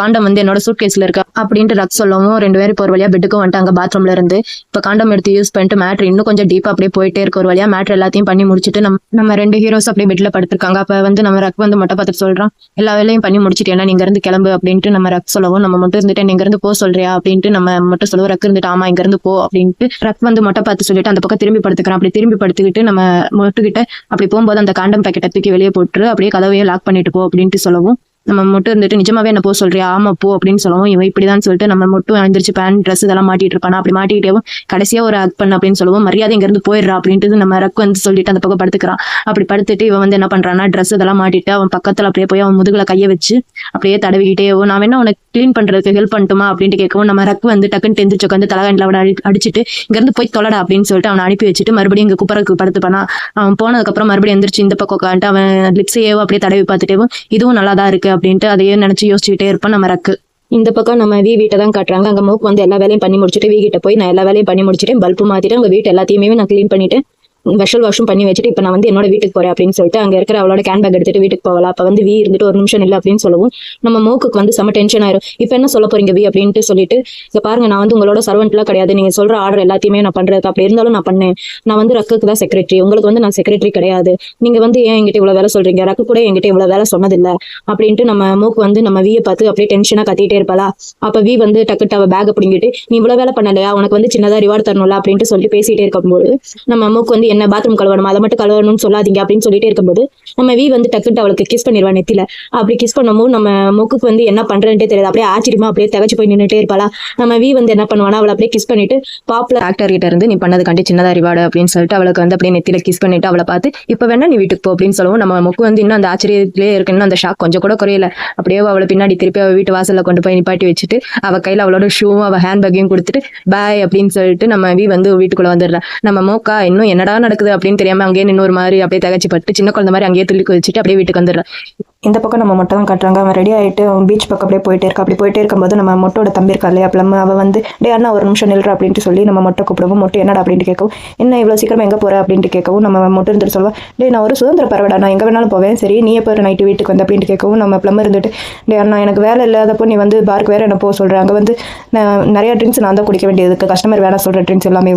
காண்டம் வந்து என்னோட சூட் கேஸ்ல இருக்கு அப்படின்ட்டு ரக் சொல்லவும் 2 பேரும் இப்போ ஒரு வழியா பெட்டுக்கும் வந்துட்டாங்க பாத்ரூம்ல இருந்து. இப்ப காண்டம் எடுத்து யூஸ் பண்ணிட்டு மேட்ரு இன்னும் கொஞ்சம் டீப்பா அப்படியே போயிட்டே இருக்க. ஒரு வழியா மேட்ரு எல்லாத்தையும் பண்ணி முடிச்சுட்டு நம்ம 2 ஹீரோஸ் அப்படியே பெட்ல படுத்திருக்காங்க. அப்ப வந்து நம்ம ரக் வந்து மொட்டை பார்த்துட்டு சொல்றான் எல்லா வேலையும் பண்ணி முடிச்சிட்டேன்னா நீங்க இருந்து கிளம்பு அப்படின்ட்டு நம்ம ரக் சொல்லவும் நம்ம மட்டும் இருந்துட்டு நீங்க இருந்து போ சொல்றியா அப்படின்ட்டு நம்ம மட்டும் சொல்லுவோம். ரக் இருந்துட்டு ஆமா இங்க இருந்து போ அப்படின்ட்டு ரக் வந்து மொட்டை பார்த்து சொல்லிட்டு அந்த பக்கம் திரும்பி படுத்துக்கிறான். அப்படி திரும்பி படுத்துக்கிட்டு நம்ம மொட்டுக்கிட்ட அப்படி போகும்போது அந்த காண்டம் பாக்கெட்டை தூக்கி வெளியே போட்டு அப்படியே கதவையே லாக் பண்ணிட்டு போ அப்படின்ட்டு சொல்லவும் நம்ம மட்டும் இருந்துட்டு நிஜமாவே என்ன போ சொல்றியா, ஆமா போ அப்படின்னு சொல்லவும் இவன் இப்படிதான் சொல்லிட்டு நம்ம மட்டும் எழுந்திரிச்சு பேண்ட் ட்ரெஸ் இதெல்லாம் மாட்டிட்டு இருப்பானா. அப்படி மாட்டிக்கிட்டேவும் கடைசியா ஒரு ஆக்ட் பண்ண அப்படின்னு சொல்லவும் மரியாதை இங்க இருந்து போயிடுறா அப்படின்ட்டு நம்ம ரக் வந்து சொல்லிட்டு அந்த பக்கம் படுத்துக்கிறான். அப்படி படுத்துட்டு இவன் வந்து என்ன பண்றான்னா ட்ரெஸ் இதெல்லாம் மாட்டிட்டு அவன் பக்கத்துல அப்படியே போய் அவன் முதுகுல கையை வச்சு அப்படியே தடவிக்கிட்டேவும் நான் வேணா உனக்கு கிளீன் பண்றதுக்கு ஹெல்ப் பண்ணட்டுமா அப்படின்ட்டு கேட்கவும் நம்ம ரக் வந்து டக்குன்னு டெந்திச்சு உட்காந்து தலகாண்டில் அவனை அடிச்சுட்டு இங்க இருந்து போய் தொலைடா அப்படின்னு சொல்லிட்டு அவனை அனுப்பி வச்சுட்டு மறுபடியும் இங்க குப்பருக்கு படுத்துப்பானா. அவன் போனதுக்கப்புறம் மறுபடியும் எந்திரிச்சு இந்த பக்கம் உட்காந்துட்டு அவன் லிப்ஸையோ அப்படியே தடவி பார்த்துட்டேவும் இதுவும் நல்லா தான் இருக்கு அப்படின்ட்டு அதையே நினைச்சு யோசிச்சுக்கிட்டே இருப்பான் நம்ம ரக்கு. இந்த பக்கம் நம்ம வீட்டை தான் காட்டுறாங்க. அங்க மூக்கு வந்து எல்லா வேலையும் பண்ணி முடிச்சுட்டு வீகிட்ட போய் நான் எல்லா வேலையும் பண்ணி முடிச்சுட்டேன், பல்பு மாத்திட்டு உங்க வீட்டு எல்லாத்தையுமே நான் கிளீன் பண்ணிட்டு வெஷல் வாஷும் பண்ணி வச்சுட்டு இப்போ நான் வந்து என்னோட வீட்டுக்கு போறேன் அப்படின்னு சொல்லிட்டு அங்க இருக்கிற அவளோட கேன் பேக் எடுத்துட்டு வீட்டுக்கு போகலாம். அப்ப வந்து வி இருந்துட்டு ஒரு நிமிஷம் இல்லை அப்படின்னு சொல்லவும் நம்ம மூக்குக்கு வந்து செம டென்ஷன் ஆயிரும். இப்போ என்ன சொல்ல போறீங்க வி அப்படின்ட்டு சொல்லிட்டு இங்க பாருங்க நான் வந்து உங்களோட சர்வெண்ட்லாம் கிடையாது, நீங்க சொல்ற ஆர்டர் எல்லாத்தையுமே நான் பண்றதுக்கு அப்படி இருந்தாலும் நான் பண்ணேன், நான் வந்து ரக்குக்கு தான் செக்ரட்டரி, உங்களுக்கு வந்து நான் செக்ரட்டரி கிடையாது, நீங்க வந்து ஏன் என்கிட்ட இவ்வளவு வேலை சொல்றீங்க, ரக்கு கூட என்கிட்ட இவ்வளவு வேலை சொன்னதில்லை அப்படின்ட்டு நம்ம மூக்கு வந்து நம்ம வியை பார்த்து அப்படியே டென்ஷனா கத்திட்டே இருப்பாளா. அப்ப வி வந்து டக்குட்டு அவ பேக் அப்படிங்கிட்டு நீ இவ்வளவு வேலை பண்ணலையா, உனக்கு வந்து சின்னதா ரிவார்டு தரணும்ல அப்படின்ட்டு சொல்லி பேசிட்டே இருக்கும்போது நம்ம மூக்கு வந்து என்ன பாத்ரூம் கழுவணும் அதை மட்டும் கழுவணும்னு சொல்லாதீங்க அப்படின்னு சொல்லிட்டே இருக்கும்போது நம்ம வி வந்து டக்குட்டு அவளுக்கு கிஸ் பண்ணிடுவா நெத்தில. அப்படி கிஸ் பண்ணும்போது நம்ம மூக்குக்கு வந்து என்ன பண்றேன்ட்டே தெரியாது, அப்படியே ஆச்சரியமா அப்படியே தகச்சு போய் நின்றுட்டே இருப்பாளா. நம்ம வி வந்து என்ன பண்ணுவானா அவளை அப்படியே கிஸ் பண்ணிட்டு பாப்புலர் ஆக்டர் கிட்ட இருந்து நீ பண்ணதுக்காண்டி சின்னதா ரிவார்டு அப்படின்னு சொல்லிட்டு அவளுக்கு வந்து அப்படியே நெத்தில கிஸ் பண்ணிட்டு அவளை பார்த்து இப்ப வேணா நீ வீட்டுக்கு போ அப்படின்னு சொல்லவும் நம்ம மூக்கு வந்து இன்னும் அந்த ஆச்சரியத்திலே இருக்குன்னு அந்த ஷாக் கொஞ்சம் கூட குறையல. அப்படியே அவளை பின்னாடி திருப்பி அவள் வீட்டு வாசல்ல கொண்டு போய் நிப்பாட்டி வச்சுட்டு அவ கையில அவளோட ஷூவும் அவ ஹேண்ட் பேக்கையும் கொடுத்துட்டு பாய் அப்படின்னு சொல்லிட்டு நம்ம வி வந்து வீட்டுக்குள்ள வந்துடுறா. நம்ம மூக்கா இன்னும் என்னடா நடக்குது அப்படின்னு தெரியாம அங்கேயே இன்னொரு மாதிரி அப்படியே தகச்சு பட்டு சின்ன குழந்தை மாதிரி அங்கேயே துள்ளி குதிச்சுட்டு அப்படியே வீட்டுக்கு வந்துடுறா. இந்த பக்கம் நம்ம மட்டும் தான் காட்டுறாங்க. அவன் ரெடி ஆகிட்டு அவன் பீச் பக்கம் அப்படியே போயிட்டே இருக்கா. அப்படி போயிட்டே இருக்கும்போது நம்ம மொட்டோட தம்பி இருக்கா இல்லையா பிளம், அவள் வந்து டே அண்ணா ஒரு நிமிஷம் நில்ற அப்படின்ட்டு சொல்லி நம்ம மொட்டை கூப்பிடுவோம். மொட்டை என்னடா அப்படின்ட்டு கேட்கவும் என்ன இவ்வளோ சீக்கிரமா எங்கே போகிற அப்படின்ட்டு கேட்கவும் நம்ம மொட்டை இருந்துட்டு சொல்லுவா டே நான் ஒரு சுதந்திர பறவைடா, நான் எங்கே வேணாலும் போவேன், சரி நீ எப்போ நைட்டு வீட்டுக்கு வந்து அப்படின்ட்டு கேட்கவும் நம்ம பிளம் இருந்துட்டு டே அண்ணா எனக்கு வேலை இல்லாதப்போ நீ வந்து பார்க்கு வேறு என்ன போக சொல்கிறேன், அங்கே வந்து நான் நிறைய ட்ரிங்க்ஸ் நான் தான் குடிக்க வேண்டியதுக்கு கஸ்டமர் வேணா சொல்கிற ட்ரிங்க்ஸ் எல்லாமே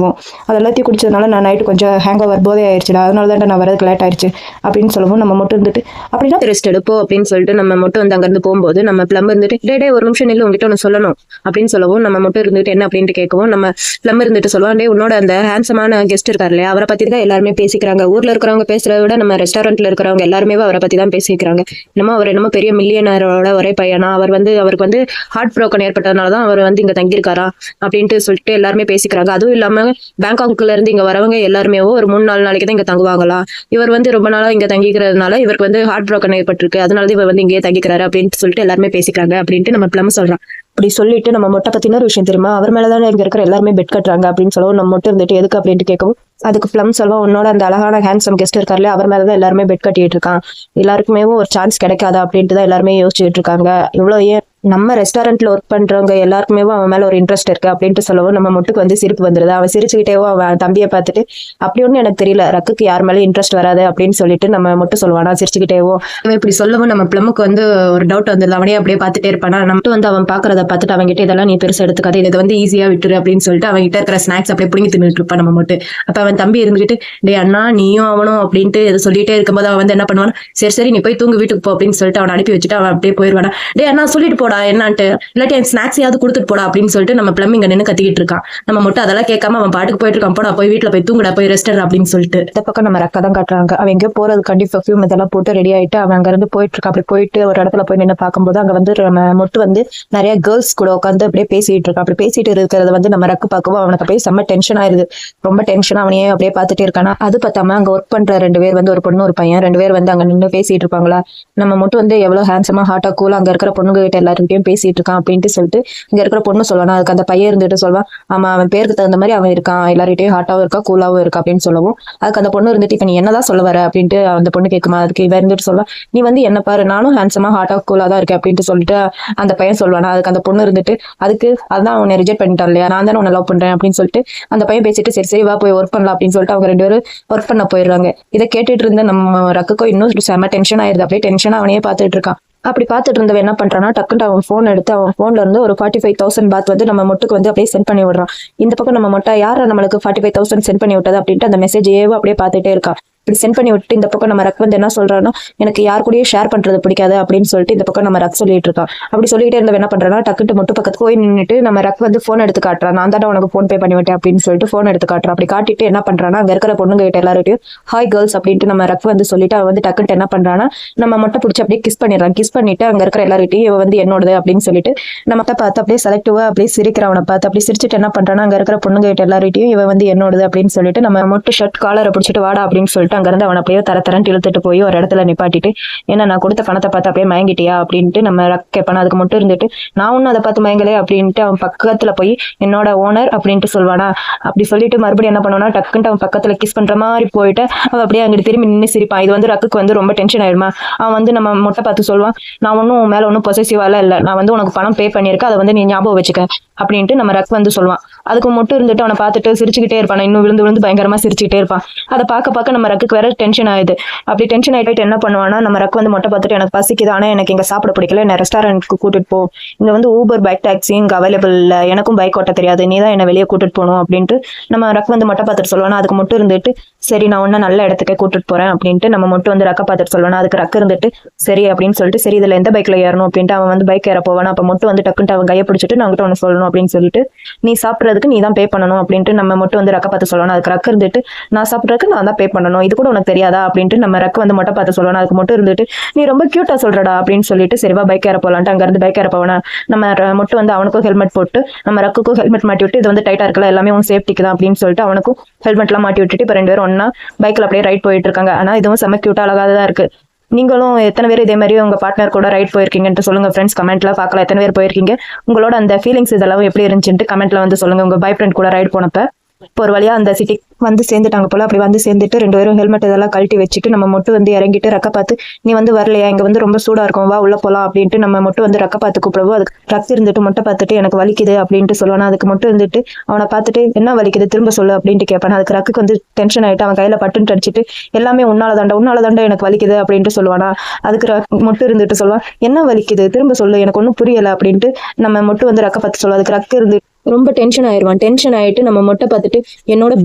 அது எல்லாத்தையும் குடிச்சதுனால நான் நைட்டு கொஞ்சம் ஹேங் ஓவர் போதே ஆயிடுச்சுடா, அதனால தான் நான் வரதுக்கு லேட் ஆயிடுச்சு அப்படின்னு சொல்லவும் நம்ம மட்டும் இருந்துட்டு அப்படின்னா ரெஸ்ட் எடுப்போம் அப்படின்னு சொல்லிட்டு நம்ம மட்டும் வந்து அங்கிருந்து போகும்போது நம்ம பிளம் இருந்துட்டு டே ஒரு நிமிஷம் நில்லு உங்ககிட்ட ஒன்று சொல்லணும் அப்படின்னு சொல்லவும் நம்ம மட்டும் இருந்துட்டு என்ன அப்படின்ட்டு கேட்கவும் நம்ம பிளம் இருந்துட்டு சொல்லுவோம் டே உன்னோட அந்த ஹேண்ட்ஸமான கெஸ்ட் இருக்காரு இல்லையா அவரை பத்தி தான் எல்லாருமே பேசிக்கிறாங்க, ஊர்ல இருக்கிறவங்க பேசுறத விட நம்ம ரெஸ்டாரண்ட்ல இருக்கிறவங்க எல்லாருமே அவரை பத்தி தான் பேசிக்கிறாங்க, என்னமோ அவர் என்னமோ பெரிய மில்லியனரோட ஒரே பையனா, அவருக்கு வந்து ஹார்ட் ப்ரோக்கன் ஏற்பட்டதுனால தான் அவர் வந்து இங்க தங்கியிருக்காரா அப்படின்ட்டு சொல்லிட்டு எல்லாருமே பேசிக்கிறாங்க. அதுவும் இல்லாம பேங்காக்ல இருந்து இங்க வரவங்க எல்லாருமே ஒரு 3-4 நாளைக்கு தான் இங்க தங்குவாங்களா, இவர் வந்து ரொம்ப நாளா இங்க தங்கிக்கிறதுனால இவருக்கு வந்து ஹார்ட் ப்ரோக்கன் ஏற்பட்டிருக்கு, அதனால இவர் வந்து இங்கே தங்கிக்கிறாரு அப்படின்னு சொல்லிட்டு எல்லாருமே பேசிக்கிறாங்க அப்படின்ட்டு நம்ம பிளம் சொல்றான். அப்படி சொல்லிட்டு நம்ம மொட்டை பத்தின ஒரு விஷயம் தெரியுமா, அவர் மேலதானே இங்க இருக்கிற எல்லாருமே பெட் கட்டுறாங்க அப்படின்னு சொல்லவும் நம்ம மட்டும் இருந்துட்டு எதுக்கு அப்படின்ட்டு கேட்கவும் அதுக்கு பிளம் சொல்லுவோம் உன்னோட அந்த அழகான ஹேண்ட்ஸம் கெஸ்ட் இருக்காருல்ல அவர் மேலதான் எல்லாருமே பெட் கட்டிட்டு இருக்கான், எல்லாருக்குமே ஒரு சான்ஸ் கிடைக்காதா அப்படின்ட்டு தான் எல்லாருமே யோசிச்சுட்டு இருக்காங்க, இவ்வளோ ஏன் நம்ம ரெஸ்டாரண்ட்ல ஒர்க் பண்றவங்க எல்லாருக்குமே அவன் மேல ஒரு இன்ட்ரெஸ்ட் இருக்கு அப்படின்ட்டு சொல்லவும் நம்ம முட்டுக்கு வந்து சிரிப்பு வந்துருது. அவன் சிரிச்சுக்கிட்டேவோ அவன் தம்பியை பார்த்துட்டு அப்படி ஒன்றும் எனக்கு தெரியல, ரக்குக்கு யார் மேலே இன்ட்ரெஸ்ட் வராது அப்படின்னு சொல்லிட்டு நம்ம மட்டும் சொல்லுவானா சிரிச்சுக்கிட்டேவோ. அவன் இப்படி சொல்லவும் நம்ம பிளமுக்கு வந்து ஒரு டவுட் வந்துருது, அவனே அப்படியே பார்த்துட்டே இருப்பானா, நம்ம வந்து அவன் பாக்குறத பார்த்துட்டு அவங்ககிட்ட இதெல்லாம் நீ பெருசா எடுத்துக்காது, இதை வந்து ஈஸியா விட்டுரு அப்படின்னு சொல்லிட்டு அவங்ககிட்ட இருக்கிற ஸ்நாக்ஸ் அப்படியே பிடிங்கி தின்னுட்டு இருப்பான் நம்ம மட்டும். அப்ப அவன் தம்பி இருந்துகிட்டு டே அண்ணா நீயும் அவனும் அப்படின்ட்டு இதை சொல்லிட்டே இருக்கும்போது அவன் வந்து என்ன பண்ணுவான், சரி நீ போய் தூங்கு வீட்டுக்கு போ அப்படின்னு சொல்லிட்டு அவனை அனுப்பி வச்சுட்டு அவன் அப்படியே போயிடுவானா. டே அண்ணா சொல்லிட்டு போடா போடா என்னான்ட்டு, இல்லாட்டி ஸ்நாக்ஸையாவது கொடுத்துட்டு போடா அப்படின்னு சொல்லிட்டு நம்ம பிளம் இங்க நின்று கத்திக்கிட்டு இருக்கான். நம்ம மட்டும் அதெல்லாம் கேட்காம அவன் பாட்டுக்கு போயிட்டு இருக்கான். போடா போய் வீட்டுல போய் தூங்குடா, போய் ரெஸ்ட் அப்படின்னு சொல்லிட்டு. இந்த பக்கம் நம்ம ரக்கா தான் காட்டுறாங்க. அவன் எங்கேயோ போறதுக்காண்டி பெர்ஃப்யூம் இதெல்லாம் போட்டு ரெடி ஆயிட்டு அவன் அங்க இருந்து போயிட்டு இருக்கா. அப்படி போயிட்டு ஒரு இடத்துல போய் நின்று பார்க்கும்போது அங்க வந்து நம்ம மொட்டு வந்து நிறைய கேர்ள்ஸ் கூட உட்காந்து அப்படியே பேசிட்டு இருக்கா. அப்படி பேசிட்டு இருக்கிறத வந்து நம்ம ரக்கு பார்க்கவும் அவனுக்கு அப்படியே செம்ம டென்ஷன் ஆயிருது. ரொம்ப டென்ஷன் அவனையே அப்படியே பார்த்துட்டே இருக்கானா. அது பார்த்தாம அங்க ஒர்க் பண்ற 2 பேர் வந்து ஒரு பொண்ணு ஒரு பையன் 2 பேர் வந்து அங்க நின்று பேசிட்டு இருப்பாங்களா. நம்ம மட்டும் வந்து எவ்வளவு ஹேண்ட்ஸமா ஹாட்டா கூலா அங்க இருக்கிற பொண்ணுங்க கிட்ட எல்லாருக்கிட்டையும் பேசிட்டு இருக்கான் அப்படின்ட்டு சொல்லிட்டு இங்க இருக்கிற பொண்ணு சொல்லுவானா. அதுக்கு அந்த பையன் இருந்துட்டு சொல்வான், ஆமா அவன் பேருக்கு தகுந்த மாதிரி அவன் இருக்கான், எல்லார்கிட்டையும் ஹாட்டாவும் இருக்கா கூலாவும் இருக்கா அப்படின்னு சொல்லவும் அதுக்கு அந்த பொண்ணு இருந்துட்டு இப்ப நீ என்னதான் சொல்ல வர அப்படின்ட்டு அந்த பொண்ணு கேட்குமா. அதுக்கு இவன் இருந்துட்டு சொல்வா, நீ வந்து என்ன பாரு நானும் ஹேண்ட்ஸமா ஹாட்டா கூலா தான் இருக்கேன் அப்படின்ட்டு சொல்லிட்டு அந்த பையன் சொல்வானா. அதுக்கு அந்த பொண்ணு இருந்துட்டு அதுக்கு அதான் உன்னை ரிஜெக்ட் பண்ணிட்டான் இல்லையா, நான் தானே உன்னை லவ் பண்றேன் அப்படின்னு சொல்லிட்டு அந்த பையன் பேசிட்டு சரி சரி வா போய் ஒர்க் பண்ணலாம் அப்படின்னு சொல்லிட்டு அவங்க 2 பேரும் ஒர்க் பண்ண போயிடுறாங்க. இதை கேட்டுட்டு இருந்த நம்ம ரக்குக்கும் இன்னும் செம டென்ஷன் ஆயிருது. அப்படியே டென்ஷனா அவனையே பார்த்துட்டு இருக்கான். அப்படி பார்த்துட்டு இருந்தவன் என்ன பண்றான்னா டக்குன்னு அவன் போன் எடுத்து அவன் போன்ல இருந்து ஒரு 45,000 பாத் வந்து நம்ம மொட்டுக்கு வந்து அப்படியே சென்ட் பண்ணி விடுறான். இந்த பக்கம் நம்ம மொட்டை யார நம்மளுக்கு 45,000 சென்ட் பண்ணி விட்டது அப்படின்ட்டு அந்த மெசேஜ் அப்படியே பார்த்துட்டே இருக்கா. இப்படி சென்ட் பண்ணி விட்டு இந்த பக்கம் நம்ம ரக் வந்து என்ன சொல்றான்னா எனக்கு யார் கூடயும் ஷேர் பண்றது பிடிக்காது அப்படின்னு சொல்லிட்டு இந்த பக்கம் நம்ம ரக் சொல்லிட்டு இருக்கான். அப்படி சொல்லிட்டே இருந்தவன் என்ன பண்றான்னா டக்குட்டு மொட்டு பக்கத்துக்கு போய் நின்றுட்டு நம்ம ரக் வந்து போன் எடுத்து காட்டுறான். நான் தான் உனக்கு போன் பே பண்ணி விட்டேன் அப்படின்னு சொல்லிட்டு போன் எடுத்து காட்டுறான். அப்படி காட்டிட்டு என்ன பண்றான்னா அங்க இருக்கிற பொண்ணுங்க கிட்ட எல்லார்ட்டையும் ஹாய் கேர்ள்ஸ் அப்படின்ட்டு நம்ம ரக் வந்து சொல்லிட்டு அவன் வந்து டக்குட்டு என்ன பண்றான்னா நம்ம மொட்டை பிடிச்சி அப்படியே கிஸ் பண்ணிடுறான். கிஸ் பண்ணிட்டு அங்க இருக்கிற எல்லார்கிட்டையும் இவ வந்து என்னோடது அப்படின்னு சொல்லிட்டு நம்ம பார்த்து அப்படியே செலக்டிவா அப்படியே சிரிக்கிறவனை பார்த்து அப்படி சிரிச்சுட்டு என்ன பண்றான்னா அங்க இருக்கிற பொண்ணுங்க கிட்ட எல்லார்கிட்டையும் இவ வந்து என்னோடது அப்படின்னு சொல்லிட்டு நம்ம மொட்டை ஷர்ட் காலரை பிடிச்சிட்டு வாடா அப்படின்னு சொல்லிட்டு அங்க இருந்து அவன் அப்படியே தரன்னு இழுத்துட்டு போய் ஒரு இடத்துல நிப்பாட்டிட்டு என்ன நான் கொடுத்த பணத்தை பார்த்து அப்படியே மயங்கிட்டியா அப்படின்ட்டு நம்ம கேட்பான. அதுக்கு மட்டும் இருந்துட்டு நான் ஒன்னும் அதை பார்த்து மயங்கலே அப்படின்ட்டு அவன் பக்கத்துல போய் என்னோட ஓனர் அப்படின்ட்டு சொல்வானா. அப்படி சொல்லிட்டு மறுபடியும் என்ன பண்ணுவானா டக்குன்ட்டு அவன் பக்கத்துல கிஸ் பண்ற மாதிரி போயிட்டு அவன் அப்படியே அங்கிட்டு திரும்பி நின்று சிரிப்பான். இது வந்து ரக்குக்கு வந்து ரொம்ப டென்ஷன் ஆயிடுமா. அவன் வந்து நம்ம மொட்டை பார்த்து சொல்வான், நான் ஒன்னும் மேல ஒன்னும் பொசசிவால இல்ல, நான் வந்து உனக்கு பணம் பே பண்ணியிருக்கேன், அதை வந்து நீ ஞாபகம் வச்சுக்க அப்படின்ட்டு நம்ம ரக் வந்து சொல்லுவான். அதுக்கு மட்டும் இருந்துட்டு அவனை பார்த்துட்டு சிரிச்சுக்கிட்டே இருப்பான். இன்னும் விழுந்து விழுந்து பயங்கரமா சிரிச்சுக்கிட்டே இருப்பான். அதை பார்க்க நம்ம ரக்குக்கு வேற டென்ஷன் ஆகுது. அப்படி டென்ஷன் ஆயிட்டு என்ன பண்ணுவானா நம்ம ரக் வந்து மொட்டை பார்த்துட்டு எனக்கு பசிக்குது, ஆனா எனக்கு இங்க சாப்பிட பிடிக்கல, என்ன ரெஸ்டாரண்ட்க்கு கூட்டிட்டு போ, இங்க வந்து ஊபர் பைக் டாக்ஸி இங்க அவைலபிள் இல்ல, எனக்கும் பைக் ஓட்ட தெரியாது, நீ தான் என்ன வெளியே கூட்டிட்டு போகணும் அப்படின்ட்டு நம்ம ரக் வந்து மொட்டை பார்த்துட்டு சொல்லுவானா. அதுக்கு மட்டும் இருந்துட்டு சரி நான் ஒன்னும் நல்ல இடத்துக்கே கூட்டிட்டு போறேன் அப்படின்ட்டு நம்ம மட்டும் வந்து ரக்க பார்த்துட்டு சொல்லுவானா. அதுக்கு ரக்கு இருந்துட்டு சரி அப்படின்னு சொல்லிட்டு சரி இதுல எந்த பைக்ல ஏறணும் அப்படின்ட்டு அவன் வந்து பைக் ஏற போவானா. அப்ப மட்டும் வந்து டக்குன்ட்டு அவன் கையை பிடிச்சிட்டு நான் கிட்ட ஒன்று சொல்லணும் அப்படின்னு சொல்லிட்டு நீ சாப்பிட்றதுக்கு நீ தான் பே பண்ணணும் அப்படின்ட்டு நம்ம மட்டும் வந்து ரக்க பார்த்து சொல்லணும். அதுக்கு ரக்கு இருந்துட்டு நான் சாப்பிட்றதுக்கு நான் தான் பே பண்ணணும், இது கூட உனக்கு தெரியாதா அப்படின்ட்டு நம்ம ரக்கு வந்து மொட்டை பார்த்து சொல்லணும். அதுக்கு மட்டும் இருந்துட்டு நீ ரொம்ப கியூட்டா சொல்றடா அப்படின்னு சொல்லிட்டு சரிவா பைக் ஏற போலான்ட்டு அங்க இருந்து பைக் ஏற போவானா. நம்ம மட்டும் வந்து அவனுக்கும் ஹெல்மெட் போட்டு நம்ம ரக்குக்கும் ஹெல்மெட் மாட்டி விட்டு இது வந்து டைட்டா இருக்கல எல்லாமே உன் சேஃப்டிக்கு தான் அப்படின்னு சொல்லிட்டு அவனுக்கும் ஹெல்மெட் எல்லாம் மாட்டி விட்டுட்டு இப்ப 2 பேரும் ஒன்னா பைக்ல அப்படியே ரைட் போயிட்டு இருக்காங்க. ஆனா இதுவும் செம்ம கியூட்டா அழகாதான் இருக்கு. நீங்களும் எத்தனை பேர் இதே மாதிரி உங்க பார்ட்னர் கூட ரைட் போயிருக்கீங்கன்னு சொல்லுங்க ஃப்ரெண்ட்ஸ். கமெண்ட்ல பார்க்கலாம் எத்தனை பேர் போயிருக்கீங்க, உங்களோட அந்த ஃபீலிங்ஸ் இதெல்லாம் எப்படி இருந்துச்சுன்னு கமெண்ட்ல வந்து சொல்லுங்க. உங்க பாய் ஃப்ரெண்ட் கூட ரைட் போனப்ப இப்போ ஒரு வழியா அந்த சிட்டி வந்து சேர்ந்துட்டாங்க போல. அப்படி வந்து சேர்ந்துட்டு 2 பேரும் ஹெல்மெட் இதெல்லாம் கழட்டி வச்சுட்டு நம்ம மட்டும் வந்து இறங்கிட்டு ரக்க பார்த்து நீ வந்து வரலையா, இங்க வந்து ரொம்ப சூடா இருக்கும் வா உள்ள போலாம் அப்படின்ட்டு நம்ம மட்டும் வந்து ரக்க பார்த்து கூப்பிடுவோம். அதுக்கு ரக்க இருந்துட்டு மொட்டை பார்த்துட்டு எனக்கு வலிக்குது அப்படின்ட்டு சொல்லுவானா. அதுக்கு மட்டும் இருந்துட்டு அவனை பார்த்துட்டு என்ன வலிக்குது திரும்ப சொல்லு அப்படின்ட்டு கேட்பானா. அதுக்கு ரக்குக்கு வந்து டென்ஷன் ஆயிட்டு அவன் கையில பட்டுன்னு அடிச்சிட்டு எல்லாமே உன்னால தாண்டா எனக்கு வலிக்குது அப்படின்ட்டு சொல்லுவானா. அதுக்கு மட்டும் இருந்துட்டு சொல்லுவான் என்ன வலிக்குது திரும்ப சொல்லு எனக்கு ஒன்னும் புரியல அப்படின்ட்டு நம்ம மட்டும் வந்து ரக்க பார்த்து சொல்லுவோம். அதுக்கு ரக்க இருந்து ரொம்ப டென்ஷன் ஆயிடுவான். டென்ஷன் ஆயிட்டு நம்ம மொட்டை பார்த்துட்டு என்னோட